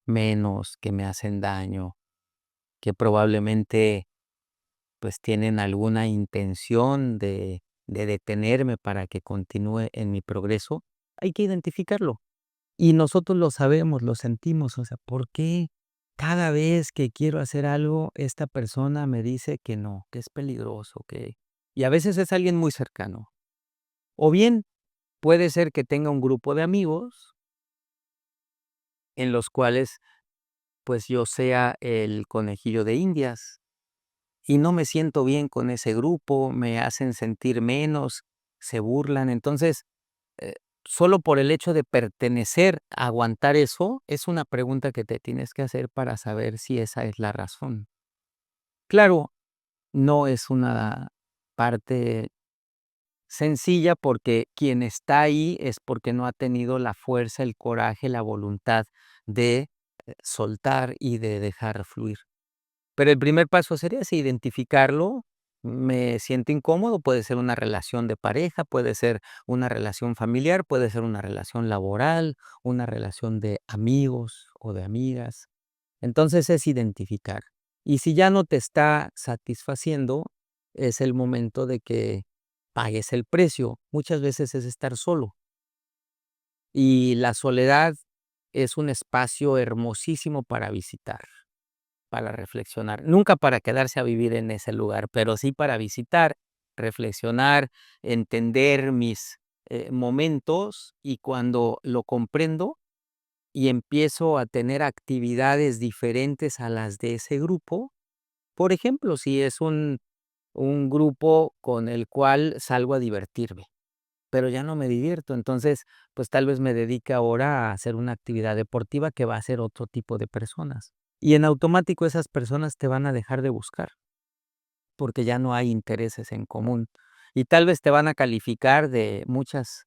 menos, que me hacen daño, que probablemente pues tienen alguna intención de detenerme para que continúe en mi progreso, hay que identificarlo. Y nosotros lo sabemos, lo sentimos, o sea, ¿por qué cada vez que quiero hacer algo, esta persona me dice que no, que es peligroso, que... Y a veces es alguien muy cercano. O bien puede ser que tenga un grupo de amigos en los cuales pues yo sea el conejillo de Indias y no me siento bien con ese grupo, me hacen sentir menos, se burlan. Entonces, eh, solo por el hecho de pertenecer, aguantar eso, es una pregunta que te tienes que hacer para saber si esa es la razón. Claro, no es una parte sencilla porque quien está ahí es porque no ha tenido la fuerza, el coraje, la voluntad de soltar y de dejar fluir. Pero el primer paso sería ese, identificarlo. Me siento incómodo, puede ser una relación de pareja, puede ser una relación familiar, puede ser una relación laboral, una relación de amigos o de amigas. Entonces es identificar. Y si ya no te está satisfaciendo, es el momento de que pagues el precio. Muchas veces es estar solo. Y la soledad es un espacio hermosísimo para visitar, para reflexionar, nunca para quedarse a vivir en ese lugar, pero sí para visitar, reflexionar, entender mis momentos y cuando lo comprendo y empiezo a tener actividades diferentes a las de ese grupo, Por ejemplo, si es un grupo con el cual salgo a divertirme, pero ya no me divierto, entonces, pues tal vez me dedique ahora a hacer una actividad deportiva que va a ser otro tipo de personas. Y en automático esas personas te van a dejar de buscar, porque ya no hay intereses en común. Y tal vez te van a calificar de muchos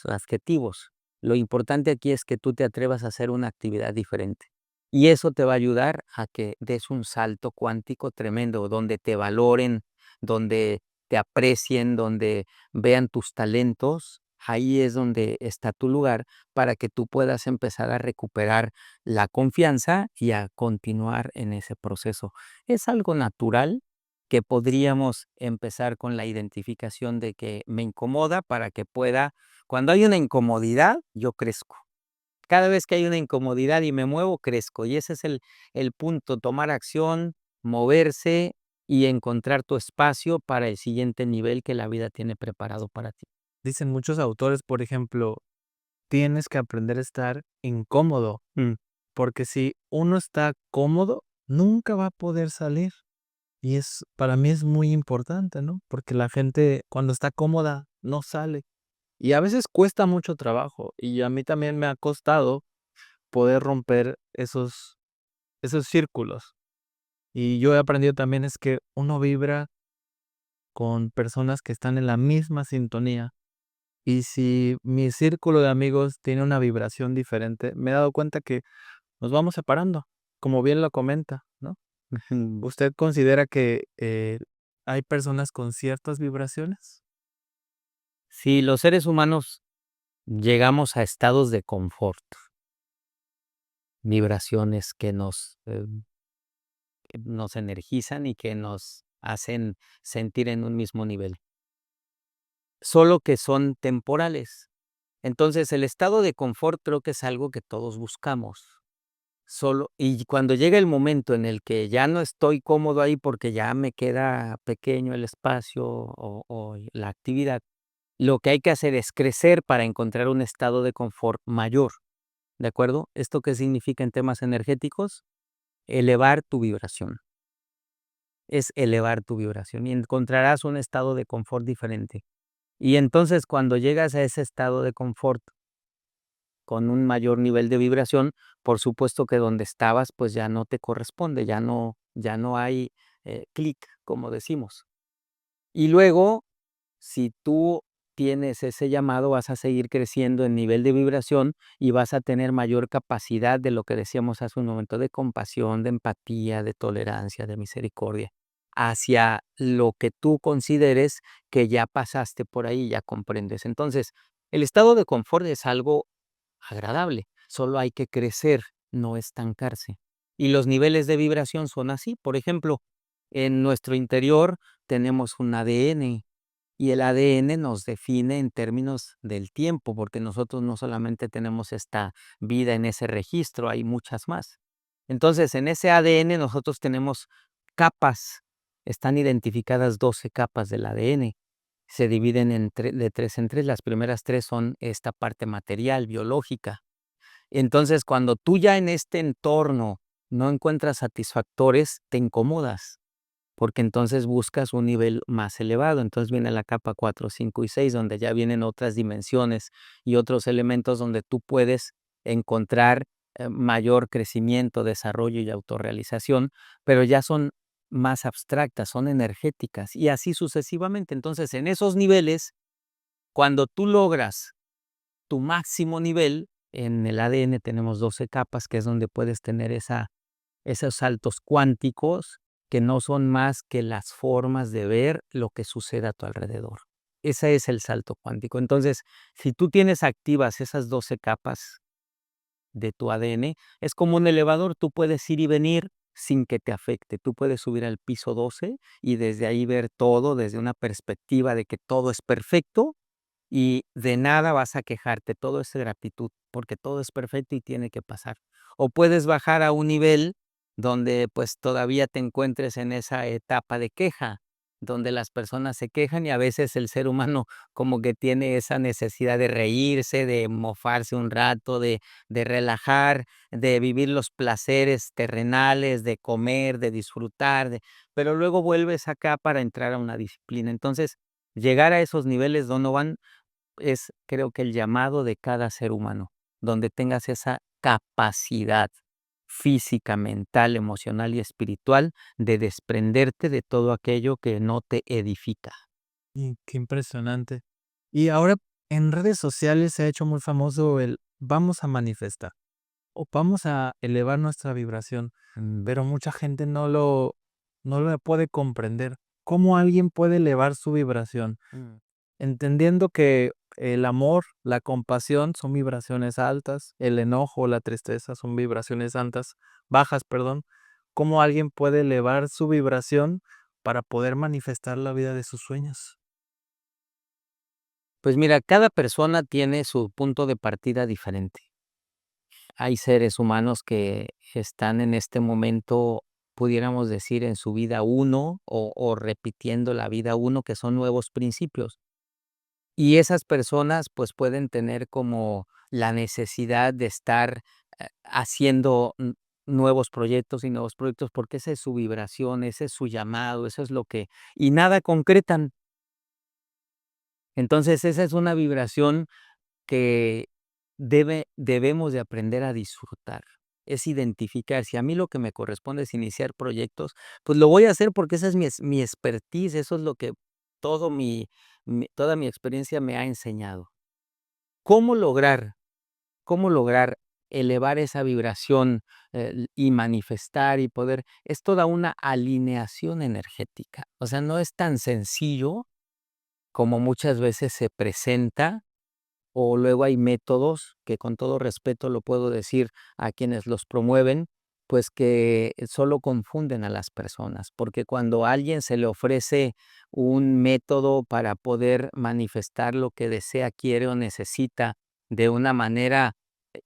adjetivos. Lo importante aquí es que tú te atrevas a hacer una actividad diferente. Y eso te va a ayudar a que des un salto cuántico tremendo, donde te valoren, donde te aprecien, donde vean tus talentos. Ahí es donde está tu lugar para que tú puedas empezar a recuperar la confianza y a continuar en ese proceso. Es algo natural que podríamos empezar con la identificación de que me incomoda para que pueda, cuando hay una incomodidad, yo crezco. Cada vez que hay una incomodidad y me muevo, crezco. Y ese es el punto, tomar acción, moverse y encontrar tu espacio para el siguiente nivel que la vida tiene preparado para ti. Dicen muchos autores, por ejemplo, tienes que aprender a estar incómodo, porque si uno está cómodo, nunca va a poder salir. Y para mí es muy importante, ¿no? Porque la gente cuando está cómoda no sale. Y a veces cuesta mucho trabajo. Y a mí también me ha costado poder romper esos círculos. Y yo he aprendido también es que uno vibra con personas que están en la misma sintonía. Y si mi círculo de amigos tiene una vibración diferente, me he dado cuenta que nos vamos separando, como bien lo comenta, ¿no? ¿Usted considera que hay personas con ciertas vibraciones? Si los seres humanos llegamos a estados de confort, vibraciones que nos energizan y que nos hacen sentir en un mismo nivel, solo que son temporales. Entonces, el estado de confort creo que es algo que todos buscamos. Y cuando llega el momento en el que ya no estoy cómodo ahí porque ya me queda pequeño el espacio o la actividad, lo que hay que hacer es crecer para encontrar un estado de confort mayor, ¿de acuerdo? ¿Esto qué significa en temas energéticos? Elevar tu vibración. Es elevar tu vibración y encontrarás un estado de confort diferente. Y entonces cuando llegas a ese estado de confort con un mayor nivel de vibración, por supuesto que donde estabas pues ya no te corresponde, ya no hay clic, como decimos. Y luego, si tú tienes ese llamado, vas a seguir creciendo en nivel de vibración y vas a tener mayor capacidad de lo que decíamos hace un momento, de compasión, de empatía, de tolerancia, de misericordia, hacia lo que tú consideres que ya pasaste por ahí, ya comprendes. Entonces, el estado de confort es algo agradable, solo hay que crecer, no estancarse. Y los niveles de vibración son así. Por ejemplo, en nuestro interior tenemos un ADN y el ADN nos define en términos del tiempo, porque nosotros no solamente tenemos esta vida en ese registro, hay muchas más. Entonces, en ese ADN nosotros tenemos capas, están identificadas 12 capas del ADN. Se dividen de tres en tres. Las primeras tres son esta parte material, biológica. Entonces, cuando tú ya en este entorno no encuentras satisfactores, te incomodas, porque entonces buscas un nivel más elevado. Entonces viene la capa 4, 5 y 6, donde ya vienen otras dimensiones y otros elementos donde tú puedes encontrar mayor crecimiento, desarrollo y autorrealización, pero ya son más abstractas, son energéticas y así sucesivamente. Entonces, en esos niveles, cuando tú logras tu máximo nivel, en el ADN tenemos 12 capas, que es donde puedes tener esos saltos cuánticos que no son más que las formas de ver lo que sucede a tu alrededor. Ese es el salto cuántico. Entonces, si tú tienes activas esas 12 capas de tu ADN, es como un elevador, tú puedes ir y venir sin que te afecte. Tú puedes subir al piso 12 y desde ahí ver todo desde una perspectiva de que todo es perfecto y de nada vas a quejarte, todo es gratitud, porque todo es perfecto y tiene que pasar. O puedes bajar a un nivel donde pues todavía te encuentres en esa etapa de queja, donde las personas se quejan y a veces el ser humano como que tiene esa necesidad de reírse, de mofarse un rato, de relajar, de vivir los placeres terrenales, de comer, de disfrutar, pero luego vuelves acá para entrar a una disciplina. Entonces, llegar a esos niveles, Donovan, es creo que el llamado de cada ser humano, donde tengas esa capacidad física, mental, emocional y espiritual de desprenderte de todo aquello que no te edifica. Y qué impresionante. Y ahora en redes sociales se ha hecho muy famoso el vamos a manifestar o vamos a elevar nuestra vibración, pero mucha gente no lo puede comprender. ¿Cómo alguien puede elevar su vibración? Entendiendo que el amor, la compasión son vibraciones altas, el enojo, la tristeza son vibraciones altas, bajas, perdón. ¿Cómo alguien puede elevar su vibración para poder manifestar la vida de sus sueños? Pues mira, cada persona tiene su punto de partida diferente. Hay seres humanos que están en este momento, pudiéramos decir, en su vida uno o repitiendo la vida uno, que son nuevos principios. Y esas personas, pues, pueden tener como la necesidad de estar, haciendo nuevos proyectos y nuevos proyectos, porque esa es su vibración, ese es su llamado, eso es lo que y nada concretan. Entonces, esa es una vibración que debemos de aprender a disfrutar. Es identificar, si a mí lo que me corresponde es iniciar proyectos, pues lo voy a hacer porque esa es mi expertise, eso es lo que todo toda mi experiencia me ha enseñado. ¿Cómo lograr cómo lograr elevar esa vibración, y manifestar y poder? Es toda una alineación energética. O sea, no es tan sencillo como muchas veces se presenta, o luego hay métodos que, con todo respeto lo puedo decir a quienes los promueven, pues que solo confunden a las personas, porque cuando a alguien se le ofrece un método para poder manifestar lo que desea, quiere o necesita de una manera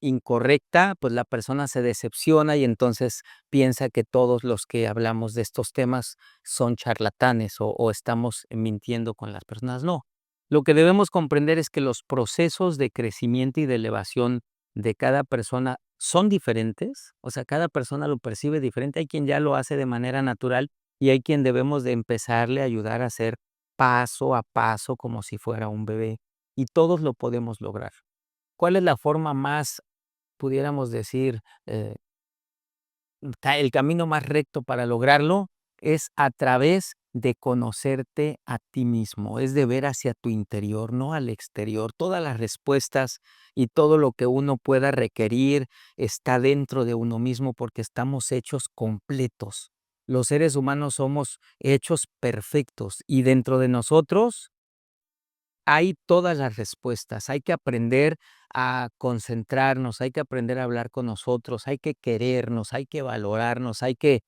incorrecta, pues la persona se decepciona y entonces piensa que todos los que hablamos de estos temas son charlatanes o estamos mintiendo con las personas. No, lo que debemos comprender es que los procesos de crecimiento y de elevación de cada persona son diferentes, o sea, cada persona lo percibe diferente. Hay quien ya lo hace de manera natural y hay quien debemos de empezarle a ayudar a hacer paso a paso como si fuera un bebé, y todos lo podemos lograr. ¿Cuál es la forma más, pudiéramos decir, el camino más recto para lograrlo? Es a través de conocerte a ti mismo, es de ver hacia tu interior, no al exterior. Todas las respuestas y todo lo que uno pueda requerir está dentro de uno mismo porque estamos hechos completos. Los seres humanos somos hechos perfectos y dentro de nosotros hay todas las respuestas. Hay que aprender a concentrarnos, hay que aprender a hablar con nosotros, hay que querernos, hay que valorarnos, hay que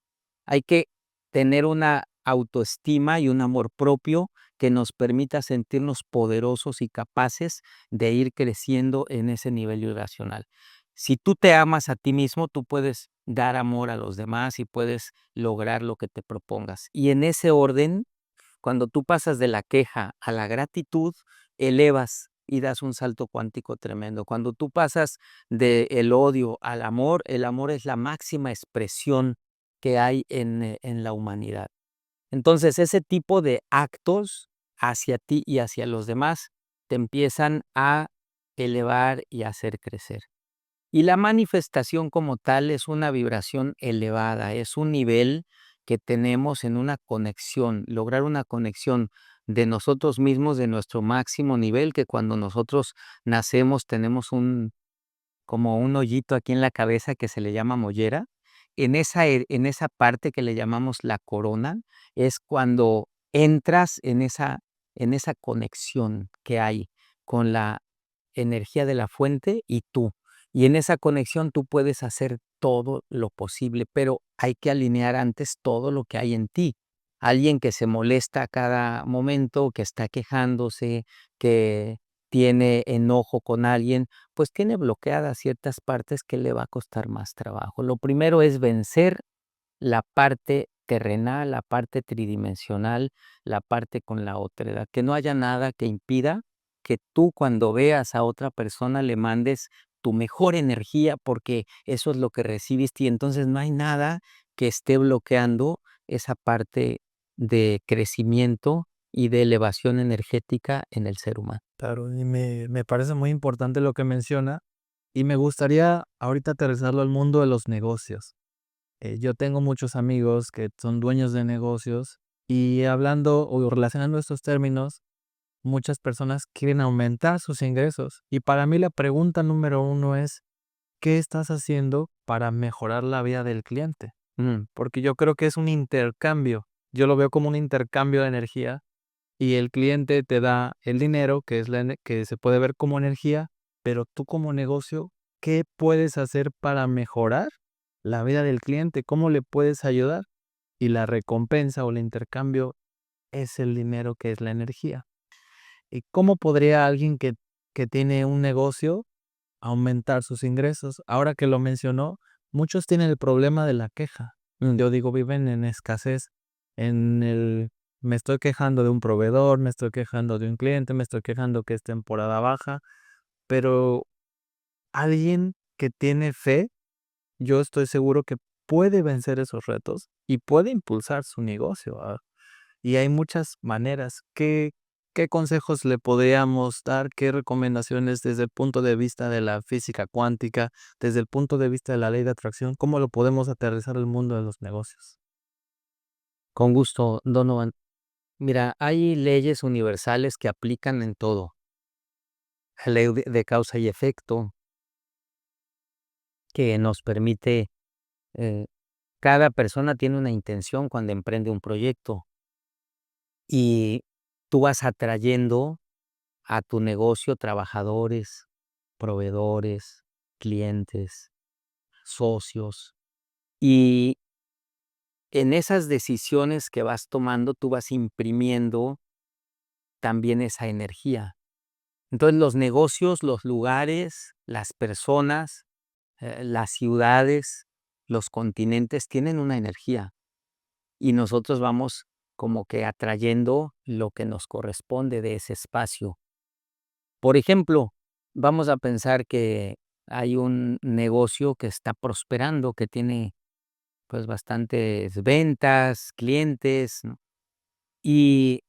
tener una autoestima y un amor propio que nos permita sentirnos poderosos y capaces de ir creciendo en ese nivel vibracional. Si tú te amas a ti mismo, tú puedes dar amor a los demás y puedes lograr lo que te propongas. Y en ese orden, cuando tú pasas de la queja a la gratitud, elevas y das un salto cuántico tremendo. Cuando tú pasas del odio al amor, el amor es la máxima expresión que hay en la humanidad. Entonces, ese tipo de actos hacia ti y hacia los demás te empiezan a elevar y a hacer crecer. Y la manifestación como tal es una vibración elevada, es un nivel que tenemos en una conexión, lograr una conexión de nosotros mismos, de nuestro máximo nivel, que cuando nosotros nacemos tenemos como un hoyito aquí en la cabeza que se le llama mollera. En esa parte que le llamamos la corona, es cuando entras en esa conexión que hay con la energía de la fuente y tú. Y en esa conexión tú puedes hacer todo lo posible, pero hay que alinear antes todo lo que hay en ti. Alguien que se molesta a cada momento, que está quejándose, que tiene enojo con alguien, pues tiene bloqueadas ciertas partes que le va a costar más trabajo. Lo primero es vencer la parte terrenal, la parte tridimensional, la parte con la otredad, que no haya nada que impida que tú cuando veas a otra persona le mandes tu mejor energía, porque eso es lo que recibiste y entonces no hay nada que esté bloqueando esa parte de crecimiento y de elevación energética en el ser humano. Claro, y me parece muy importante lo que menciona y me gustaría ahorita aterrizarlo al mundo de los negocios. Yo tengo muchos amigos que son dueños de negocios y hablando o relacionando estos términos, muchas personas quieren aumentar sus ingresos. Y para mí la pregunta número uno es, ¿qué estás haciendo para mejorar la vida del cliente? Porque yo creo que es un intercambio. Yo lo veo como un intercambio de energía y el cliente te da el dinero, que es que se puede ver como energía, pero tú como negocio, ¿qué puedes hacer para mejorar la vida del cliente? ¿Cómo le puedes ayudar? Y la recompensa o el intercambio es el dinero, que es la energía. ¿Y cómo podría alguien que tiene un negocio aumentar sus ingresos? Ahora que lo mencionó, muchos tienen el problema de la queja. Yo digo, viven en escasez, en el me estoy quejando de un proveedor, me estoy quejando de un cliente, me estoy quejando que es temporada baja, pero alguien que tiene fe, yo estoy seguro que puede vencer esos retos y puede impulsar su negocio. Y hay muchas maneras. ¿Qué consejos le podríamos dar? ¿Qué recomendaciones desde el punto de vista de la física cuántica, desde el punto de vista de la ley de atracción? ¿Cómo lo podemos aterrizar al mundo de los negocios? Con gusto, Donovan. Mira, hay leyes universales que aplican en todo. La ley de causa y efecto, que nos permite, eh, cada persona tiene una intención cuando emprende un proyecto y tú vas atrayendo a tu negocio trabajadores, proveedores, clientes, socios. Y en esas decisiones que vas tomando, tú vas imprimiendo también esa energía. Entonces, los negocios, los lugares, las personas, las ciudades, los continentes tienen una energía y nosotros vamos como que atrayendo lo que nos corresponde de ese espacio. Por ejemplo, vamos a pensar que hay un negocio que está prosperando, que tiene pues bastantes ventas, clientes, ¿no? Y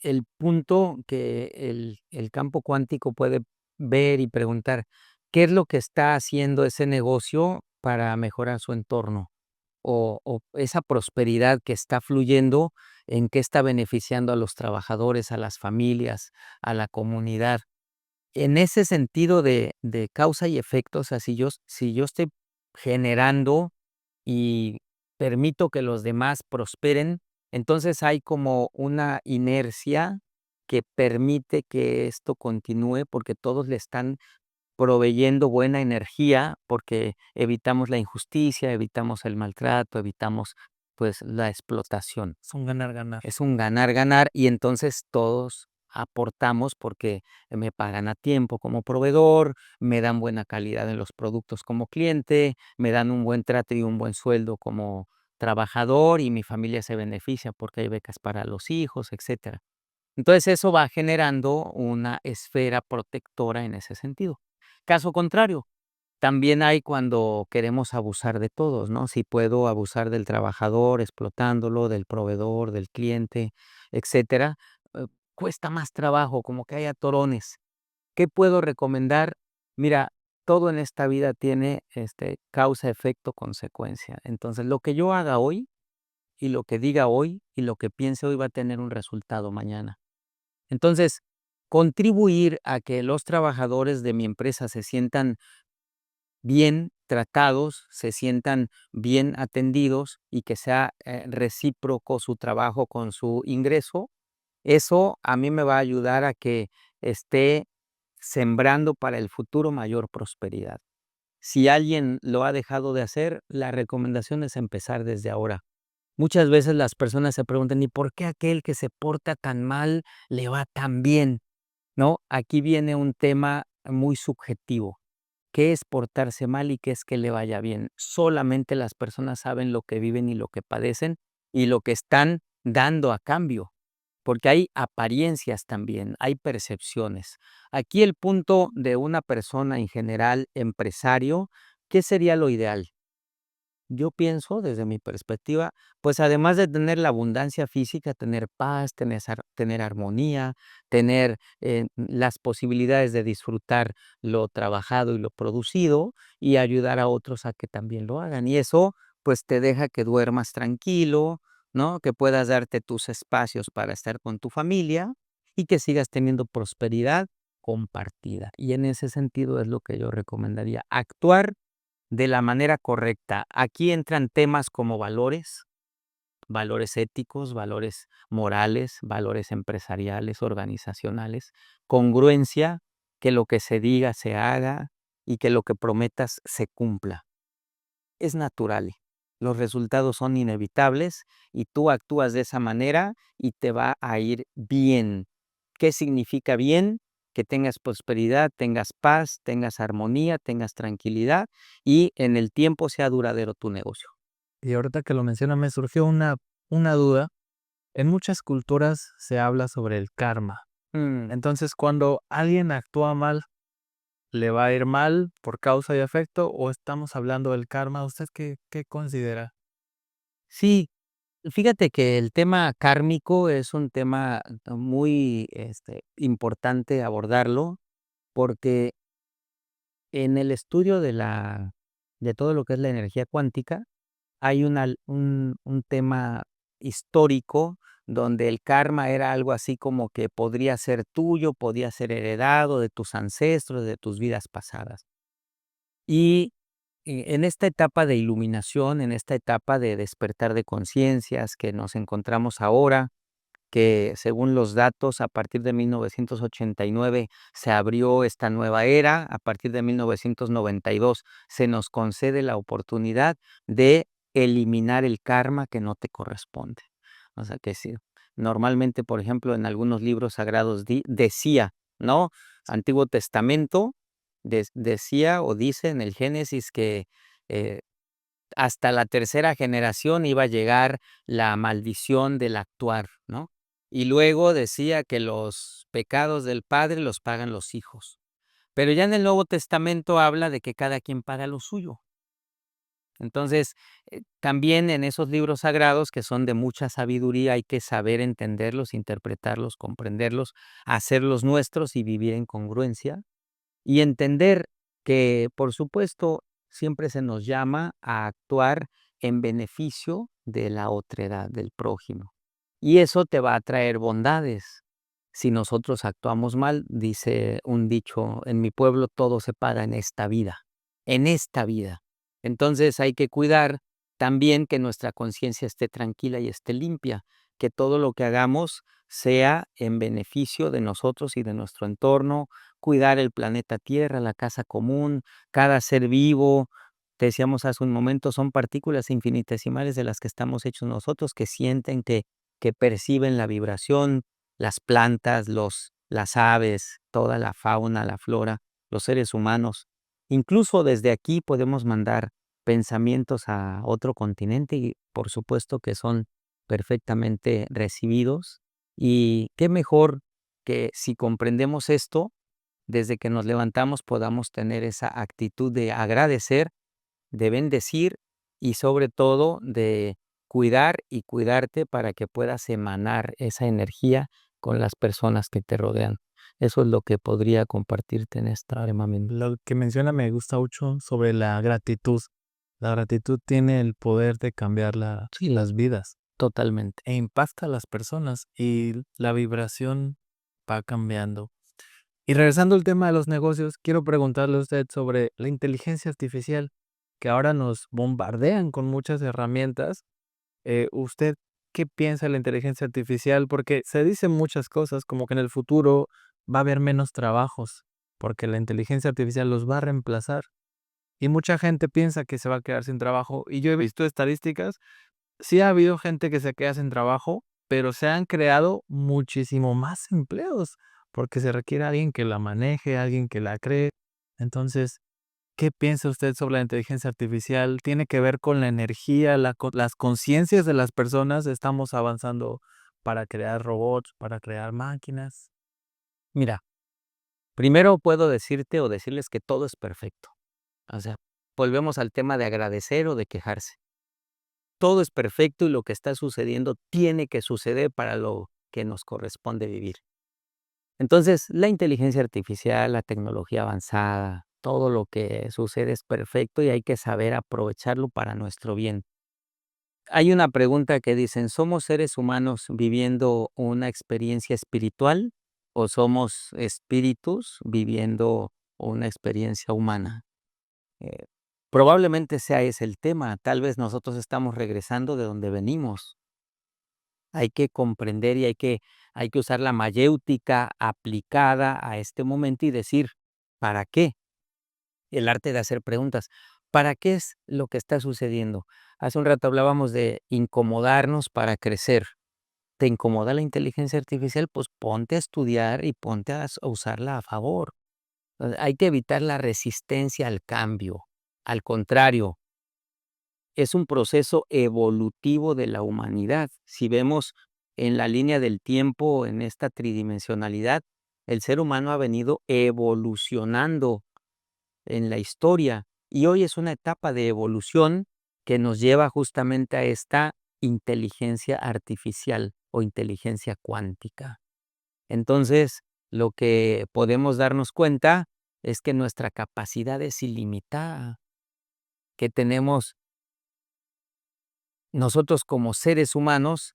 el punto que el campo cuántico puede ver y preguntar, ¿qué es lo que está haciendo ese negocio para mejorar su entorno? O esa prosperidad que está fluyendo, ¿en qué está beneficiando a los trabajadores, a las familias, a la comunidad? En ese sentido de causa y efecto, o sea, si yo estoy generando y permito que los demás prosperen, entonces hay como una inercia que permite que esto continúe, porque todos le están proveyendo buena energía, porque evitamos la injusticia, evitamos el maltrato, evitamos, pues, la explotación. Es un ganar-ganar. Es un ganar-ganar y entonces todos aportamos porque me pagan a tiempo como proveedor, me dan buena calidad en los productos como cliente, me dan un buen trato y un buen sueldo como trabajador y mi familia se beneficia porque hay becas para los hijos, etcétera. Entonces eso va generando una esfera protectora en ese sentido. Caso contrario, también hay cuando queremos abusar de todos, ¿no? Si puedo abusar del trabajador explotándolo, del proveedor, del cliente, etcétera, cuesta más trabajo, como que hay atorones. ¿Qué puedo recomendar? Mira, todo en esta vida tiene, causa, efecto, consecuencia. Entonces, lo que yo haga hoy, y lo que diga hoy, y lo que piense hoy va a tener un resultado mañana. Entonces, contribuir a que los trabajadores de mi empresa se sientan bien tratados, se sientan bien atendidos y que sea, recíproco su trabajo con su ingreso, eso a mí me va a ayudar a que esté sembrando para el futuro mayor prosperidad. Si alguien lo ha dejado de hacer, la recomendación es empezar desde ahora. Muchas veces las personas se preguntan: "¿Y por qué aquel que se porta tan mal le va tan bien?", ¿no? Aquí viene un tema muy subjetivo. qué es portarse mal y qué es que le vaya bien. Solamente las personas saben lo que viven y lo que padecen y lo que están dando a cambio, porque hay apariencias también, hay percepciones. Aquí el punto de una persona en general, empresario, ¿qué sería lo ideal? Yo pienso, desde mi perspectiva, pues además de tener la abundancia física, tener paz, tener armonía, tener las posibilidades de disfrutar lo trabajado y lo producido y ayudar a otros a que también lo hagan. Y eso pues te deja que duermas tranquilo, ¿no? Que puedas darte tus espacios para estar con tu familia y que sigas teniendo prosperidad compartida. Y en ese sentido es lo que yo recomendaría, actuar de la manera correcta. Aquí entran temas como valores, valores éticos, valores morales, valores empresariales, organizacionales, congruencia, que lo que se diga se haga y que lo que prometas se cumpla. Es natural. Los resultados son inevitables y tú actúas de esa manera y te va a ir bien. ¿Qué significa bien? Que tengas prosperidad, tengas paz, tengas armonía, tengas tranquilidad y en el tiempo sea duradero tu negocio. Y ahorita que lo menciona me surgió una duda. En muchas culturas se habla sobre el karma. Mm, Entonces, cuando alguien actúa mal, ¿le va a ir mal por causa y efecto o estamos hablando del karma? ¿Usted qué considera? Sí, fíjate que el tema kármico es un tema muy importante abordarlo porque en el estudio de todo lo que es la energía cuántica, hay un tema histórico donde el karma era algo así como que podría ser tuyo, podía ser heredado de tus ancestros, de tus vidas pasadas. Y en esta etapa de iluminación, en esta etapa de despertar de conciencias que nos encontramos ahora, que según los datos, a partir de 1989 se abrió esta nueva era, a partir de 1992 se nos concede la oportunidad de eliminar el karma que no te corresponde. O sea que sí, normalmente, por ejemplo, en algunos libros sagrados decía, ¿no? Antiguo Testamento decía o dice en el Génesis que eh, hasta la tercera generación iba a llegar la maldición del actuar, ¿no? Y luego decía que los pecados del padre los pagan los hijos. Pero ya en el Nuevo Testamento habla de que cada quien paga lo suyo. Entonces, también en esos libros sagrados que son de mucha sabiduría hay que saber entenderlos, interpretarlos, comprenderlos, hacerlos nuestros y vivir en congruencia y entender que, por supuesto, siempre se nos llama a actuar en beneficio de la otredad, del prójimo. Y eso te va a traer bondades. Si nosotros actuamos mal, dice un dicho, en mi pueblo todo se paga en esta vida, en esta vida. Entonces hay que cuidar también que nuestra conciencia esté tranquila y esté limpia, que todo lo que hagamos sea en beneficio de nosotros y de nuestro entorno, cuidar el planeta Tierra, la casa común, cada ser vivo. Te decíamos hace un momento, son partículas infinitesimales de las que estamos hechos nosotros, que sienten, que perciben la vibración, las plantas, las aves, toda la fauna, la flora, los seres humanos. Incluso desde aquí podemos mandar pensamientos a otro continente y por supuesto que son perfectamente recibidos. Y qué mejor que si comprendemos esto, desde que nos levantamos podamos tener esa actitud de agradecer, de bendecir y sobre todo de cuidar y cuidarte para que puedas emanar esa energía con las personas que te rodean. Eso es lo que podría compartirte en esta Mami. Lo que menciona me gusta mucho sobre la gratitud. La gratitud tiene el poder de cambiar Sí, las vidas totalmente. e impacta a las personas y la vibración va cambiando. Y regresando al tema de los negocios, quiero preguntarle a usted sobre la inteligencia artificial, que ahora nos bombardean con muchas herramientas. ¿Usted qué piensa de la inteligencia artificial? Porque se dicen muchas cosas, como que en el futuro va a haber menos trabajos, porque la inteligencia artificial los va a reemplazar. Y mucha gente piensa que se va a quedar sin trabajo. Y yo he visto estadísticas, sí ha habido gente que se queda sin trabajo, pero se han creado muchísimo más empleos, porque se requiere alguien que la maneje, alguien que la cree. Entonces, ¿Qué piensa usted sobre la inteligencia artificial? ¿Tiene que ver con la energía, las conciencias de las personas? ¿Estamos avanzando para crear robots, para crear máquinas? Mira, primero puedo decirte o decirles que todo es perfecto. O sea, volvemos al tema de agradecer o de quejarse. Todo es perfecto y lo que está sucediendo tiene que suceder para lo que nos corresponde vivir. Entonces, la inteligencia artificial, la tecnología avanzada, todo lo que sucede es perfecto y hay que saber aprovecharlo para nuestro bien. Hay una pregunta que dicen, ¿somos seres humanos viviendo una experiencia espiritual o somos espíritus viviendo una experiencia humana? Eh, Probablemente sea ese el tema. Tal vez nosotros estamos regresando de donde venimos. Hay que comprender y hay que usar la mayéutica aplicada a este momento y decir, ¿para qué? El arte de hacer preguntas. ¿Para qué es lo que está sucediendo? Hace un rato hablábamos de incomodarnos para crecer. ¿Te incomoda la inteligencia artificial? Pues ponte a estudiar y ponte a usarla a favor. Hay que evitar la resistencia al cambio. Al contrario, es un proceso evolutivo de la humanidad. Si vemos en la línea del tiempo, en esta tridimensionalidad, el ser humano ha venido evolucionando en la historia y hoy es una etapa de evolución que nos lleva justamente a esta inteligencia artificial o inteligencia cuántica. Entonces, lo que podemos darnos cuenta es que nuestra capacidad es ilimitada, que tenemos nosotros como seres humanos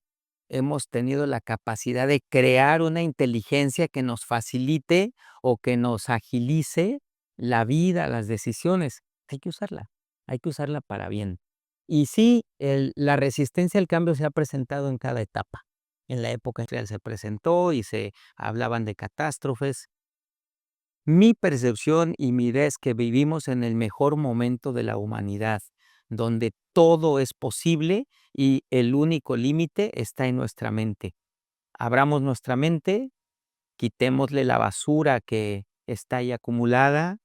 hemos tenido la capacidad de crear una inteligencia que nos facilite o que nos agilice la vida, las decisiones. Hay que usarla para bien. Y sí, la resistencia al cambio se ha presentado en cada etapa. En la época industrial se presentó y se hablaban de catástrofes. Mi percepción y mi idea es que vivimos en el mejor momento de la humanidad, donde todo es posible y el único límite está en nuestra mente. Abramos nuestra mente, quitémosle la basura que está ahí acumulada,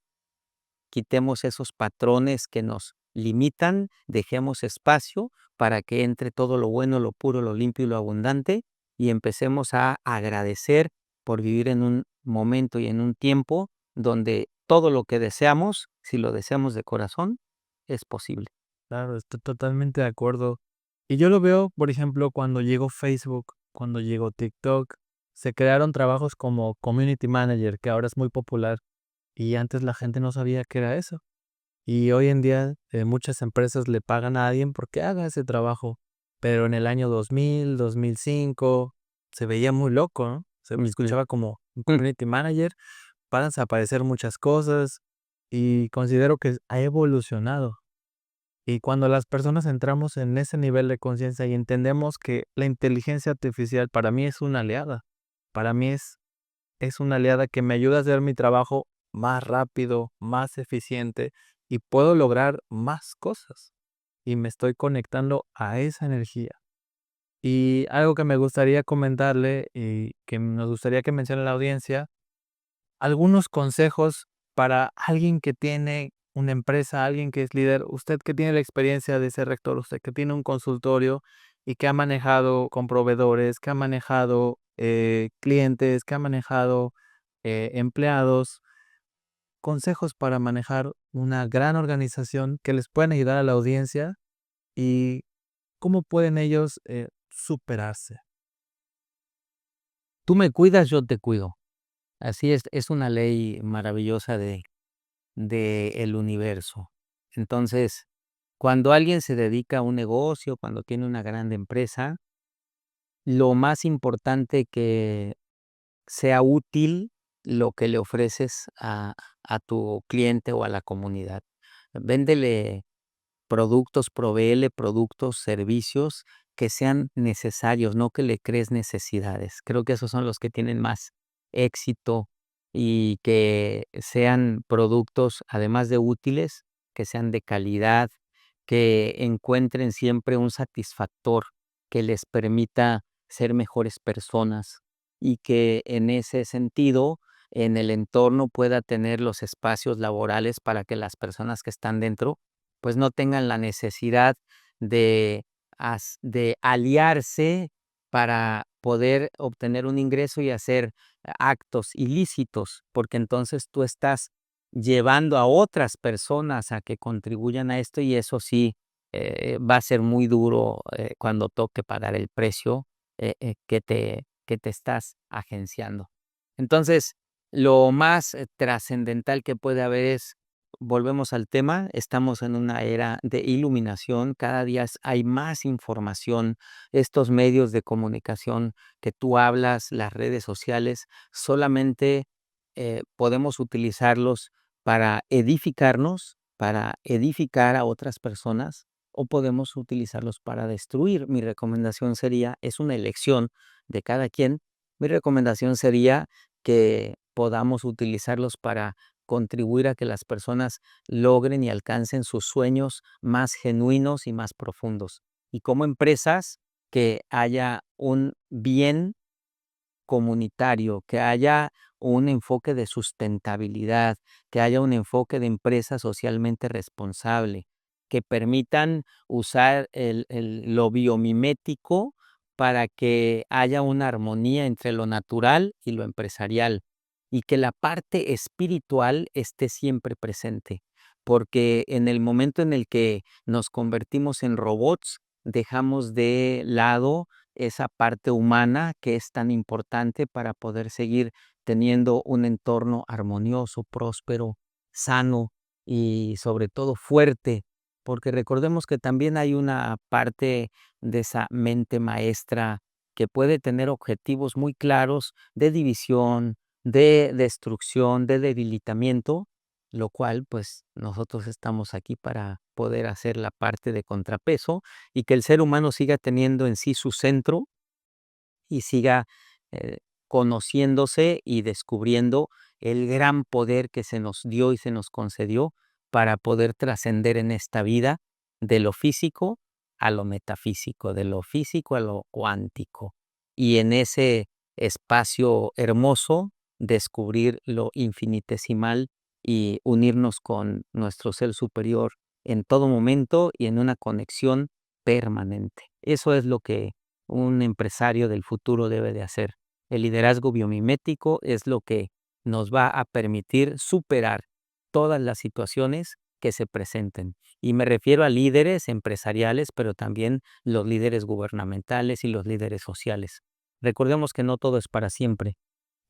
quitemos esos patrones que nos limitan, dejemos espacio para que entre todo lo bueno, lo puro, lo limpio y lo abundante y empecemos a agradecer por vivir en un momento y en un tiempo donde todo lo que deseamos, si lo deseamos de corazón, es posible. Claro, estoy totalmente de acuerdo. Y yo lo veo, por ejemplo, cuando llegó Facebook, cuando llegó TikTok, se crearon trabajos como community manager, que ahora es muy popular, y antes la gente no sabía qué era eso. Y hoy en día muchas empresas le pagan a alguien porque haga ese trabajo, pero en el año 2000, 2005 se veía muy loco, ¿no? Se Ujú. escuchaba como un community manager, para desaparecer muchas cosas y considero que ha evolucionado. Y cuando las personas entramos en ese nivel de conciencia y entendemos que la inteligencia artificial para mí es una aliada, para mí es una aliada que me ayuda a hacer mi trabajo más rápido, más eficiente y puedo lograr más cosas. Y me estoy conectando a esa energía. Y algo que me gustaría comentarle y que nos gustaría que mencione la audiencia, algunos consejos para alguien que tiene una empresa, alguien que es líder, usted que tiene la experiencia de ser rector, usted que tiene un consultorio y que ha manejado con proveedores, que ha manejado clientes, que ha manejado empleados, consejos para manejar una gran organización que les puedan ayudar a la audiencia y cómo pueden ellos superarse. Tú me cuidas, yo te cuido. Así es una ley maravillosa de el universo. Entonces, cuando alguien se dedica a un negocio, cuando tiene una gran empresa, lo más importante que sea útil lo que le ofreces a tu cliente o a la comunidad. Véndele productos, provéele productos, servicios que sean necesarios, no que le crees necesidades. Creo que esos son los que tienen más éxito y que sean productos, además de útiles, que sean de calidad, que encuentren siempre un satisfactor que les permita ser mejores personas y que en ese sentido en el entorno pueda tener los espacios laborales para que las personas que están dentro, pues no tengan la necesidad de, de aliarse para poder obtener un ingreso y hacer actos ilícitos, porque entonces tú estás llevando a otras personas a que contribuyan a esto y eso sí va a ser muy duro cuando toque pagar el precio que te estás agenciando. Entonces, lo más trascendental que puede haber es, volvemos al tema, estamos en una era de iluminación, cada día hay más información, estos medios de comunicación que tú hablas, las redes sociales, solamente podemos utilizarlos para edificarnos, para edificar a otras personas, o podemos utilizarlos para destruir. Mi recomendación sería, es una elección de cada quien, mi recomendación sería que podamos utilizarlos para contribuir a que las personas logren y alcancen sus sueños más genuinos y más profundos. Y como empresas, que haya un bien comunitario, que haya un enfoque de sustentabilidad, que haya un enfoque de empresa socialmente responsable, que permitan usar lo biomimético para que haya una armonía entre lo natural y lo empresarial, y que la parte espiritual esté siempre presente, porque en el momento en el que nos convertimos en robots, dejamos de lado esa parte humana que es tan importante para poder seguir teniendo un entorno armonioso, próspero, sano y sobre todo fuerte, porque recordemos que también hay una parte de esa mente maestra que puede tener objetivos muy claros de división, de destrucción, de debilitamiento, lo cual pues nosotros estamos aquí para poder hacer la parte de contrapeso y que el ser humano siga teniendo en sí su centro y siga eh, conociéndose y descubriendo el gran poder que se nos dio y se nos concedió para poder trascender en esta vida de lo físico a lo metafísico, de lo físico a lo cuántico. Y en ese espacio hermoso descubrir lo infinitesimal y unirnos con nuestro ser superior en todo momento y en una conexión permanente. Eso es lo que un empresario del futuro debe de hacer. El liderazgo biomimético es lo que nos va a permitir superar todas las situaciones que se presenten. Y me refiero a líderes empresariales, pero también los líderes gubernamentales y los líderes sociales. Recordemos que no todo es para siempre,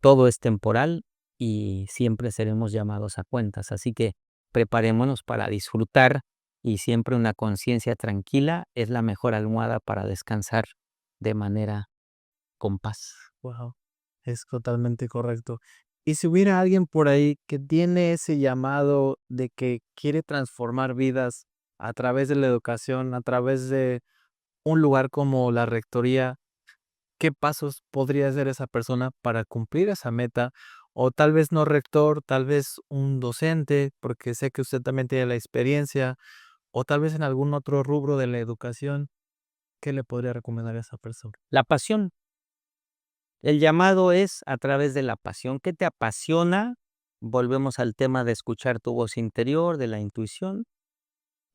todo es temporal y siempre seremos llamados a cuentas. Así que preparémonos para disfrutar y siempre una conciencia tranquila es la mejor almohada para descansar de manera con paz. Wow, es totalmente correcto. Y si hubiera alguien por ahí que tiene ese llamado de que quiere transformar vidas a través de la educación, a través de un lugar como la rectoría, ¿qué pasos podría hacer esa persona para cumplir esa meta? O tal vez no rector, tal vez un docente, porque sé que usted también tiene la experiencia, o tal vez en algún otro rubro de la educación, ¿qué le podría recomendar a esa persona? La pasión. El llamado es a través de la pasión. ¿Qué te apasiona? Volvemos al tema de escuchar tu voz interior, de la intuición.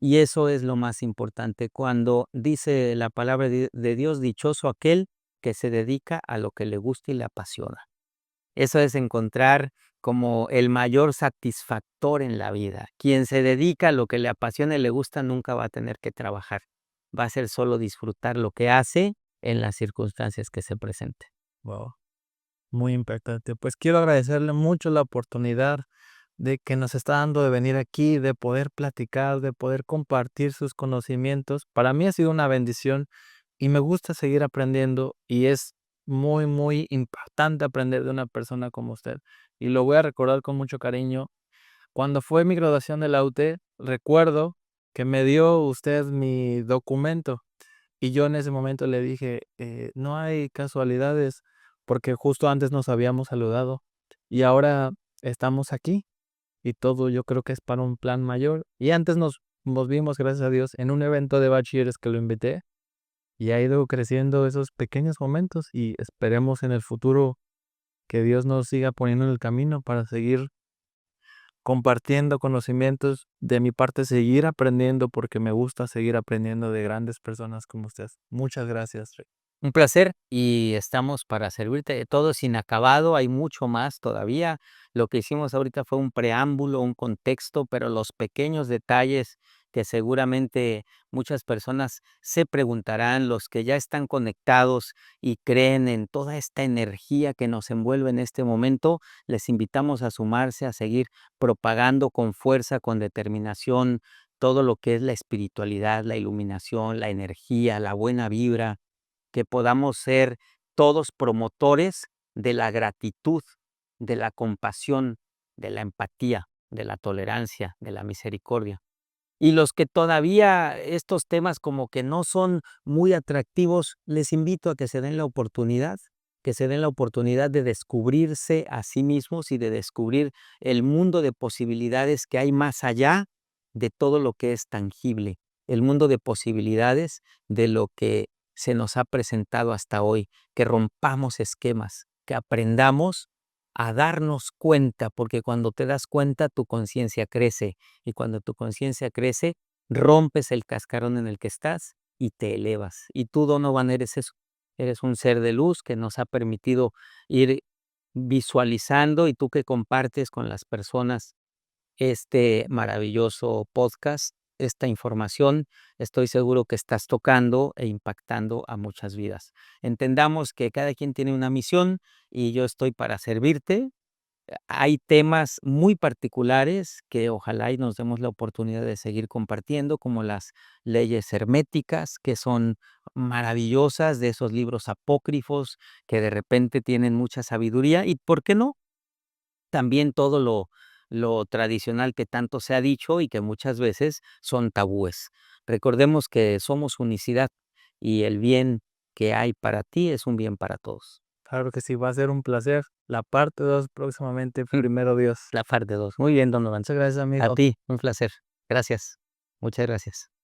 Y eso es lo más importante. Cuando dice la palabra de Dios, dichoso aquel que se dedica a lo que le gusta y le apasiona. Eso es encontrar como el mayor satisfactor en la vida. Quien se dedica a lo que le apasiona y le gusta nunca va a tener que trabajar. Va a ser solo disfrutar lo que hace en las circunstancias que se presenten. Wow, muy impactante. Pues quiero agradecerle mucho la oportunidad de que nos está dando de venir aquí, de poder platicar, de poder compartir sus conocimientos. Para mí ha sido una bendición y me gusta seguir aprendiendo y es muy, muy impactante aprender de una persona como usted. Y lo voy a recordar con mucho cariño. Cuando fue mi graduación de la UT, recuerdo que me dio usted mi documento y yo en ese momento le dije, no hay casualidades porque justo antes nos habíamos saludado y ahora estamos aquí y todo yo creo que es para un plan mayor. Y antes nos vimos, gracias a Dios, en un evento de bachilleres que lo invité y ha ido creciendo esos pequeños momentos y esperemos en el futuro Que Dios nos siga poniendo en el camino para seguir compartiendo conocimientos. De mi parte, seguir aprendiendo porque me gusta seguir aprendiendo de grandes personas como ustedes. Muchas gracias, Rey. Un placer y estamos para servirte. Todo es inacabado, hay mucho más todavía. Lo que hicimos ahorita fue un preámbulo, un contexto, pero los pequeños detalles que seguramente muchas personas se preguntarán, los que ya están conectados y creen en toda esta energía que nos envuelve en este momento, les invitamos a sumarse, a seguir propagando con fuerza, con determinación, todo lo que es la espiritualidad, la iluminación, la energía, la buena vibra, que podamos ser todos promotores de la gratitud, de la compasión, de la empatía, de la tolerancia, de la misericordia. Y los que todavía estos temas como que no son muy atractivos, les invito a que se den la oportunidad, que se den la oportunidad de descubrirse a sí mismos y de descubrir el mundo de posibilidades que hay más allá de todo lo que es tangible, el mundo de posibilidades de lo que se nos ha presentado hasta hoy, que rompamos esquemas, que aprendamos a darnos cuenta, porque cuando te das cuenta tu conciencia crece y cuando tu conciencia crece, rompes el cascarón en el que estás y te elevas. Y tú, Donovan, eres eso. Eres un ser de luz que nos ha permitido ir visualizando y tú que compartes con las personas este maravilloso podcast, esta información, estoy seguro que estás tocando e impactando a muchas vidas. Entendamos que cada quien tiene una misión y yo estoy para servirte. Hay temas muy particulares que ojalá y nos demos la oportunidad de seguir compartiendo, como las leyes herméticas, que son maravillosas, de esos libros apócrifos que de repente tienen mucha sabiduría, y ¿por qué no? También todo lo tradicional que tanto se ha dicho y que muchas veces son tabúes. Recordemos que somos unicidad y el bien que hay para ti es un bien para todos. Claro que sí, va a ser un placer. La parte 2 próximamente, primero Dios. La parte 2. Muy bien, Donovan. Muchas gracias, A amigo. ti, un placer. Gracias. Muchas gracias.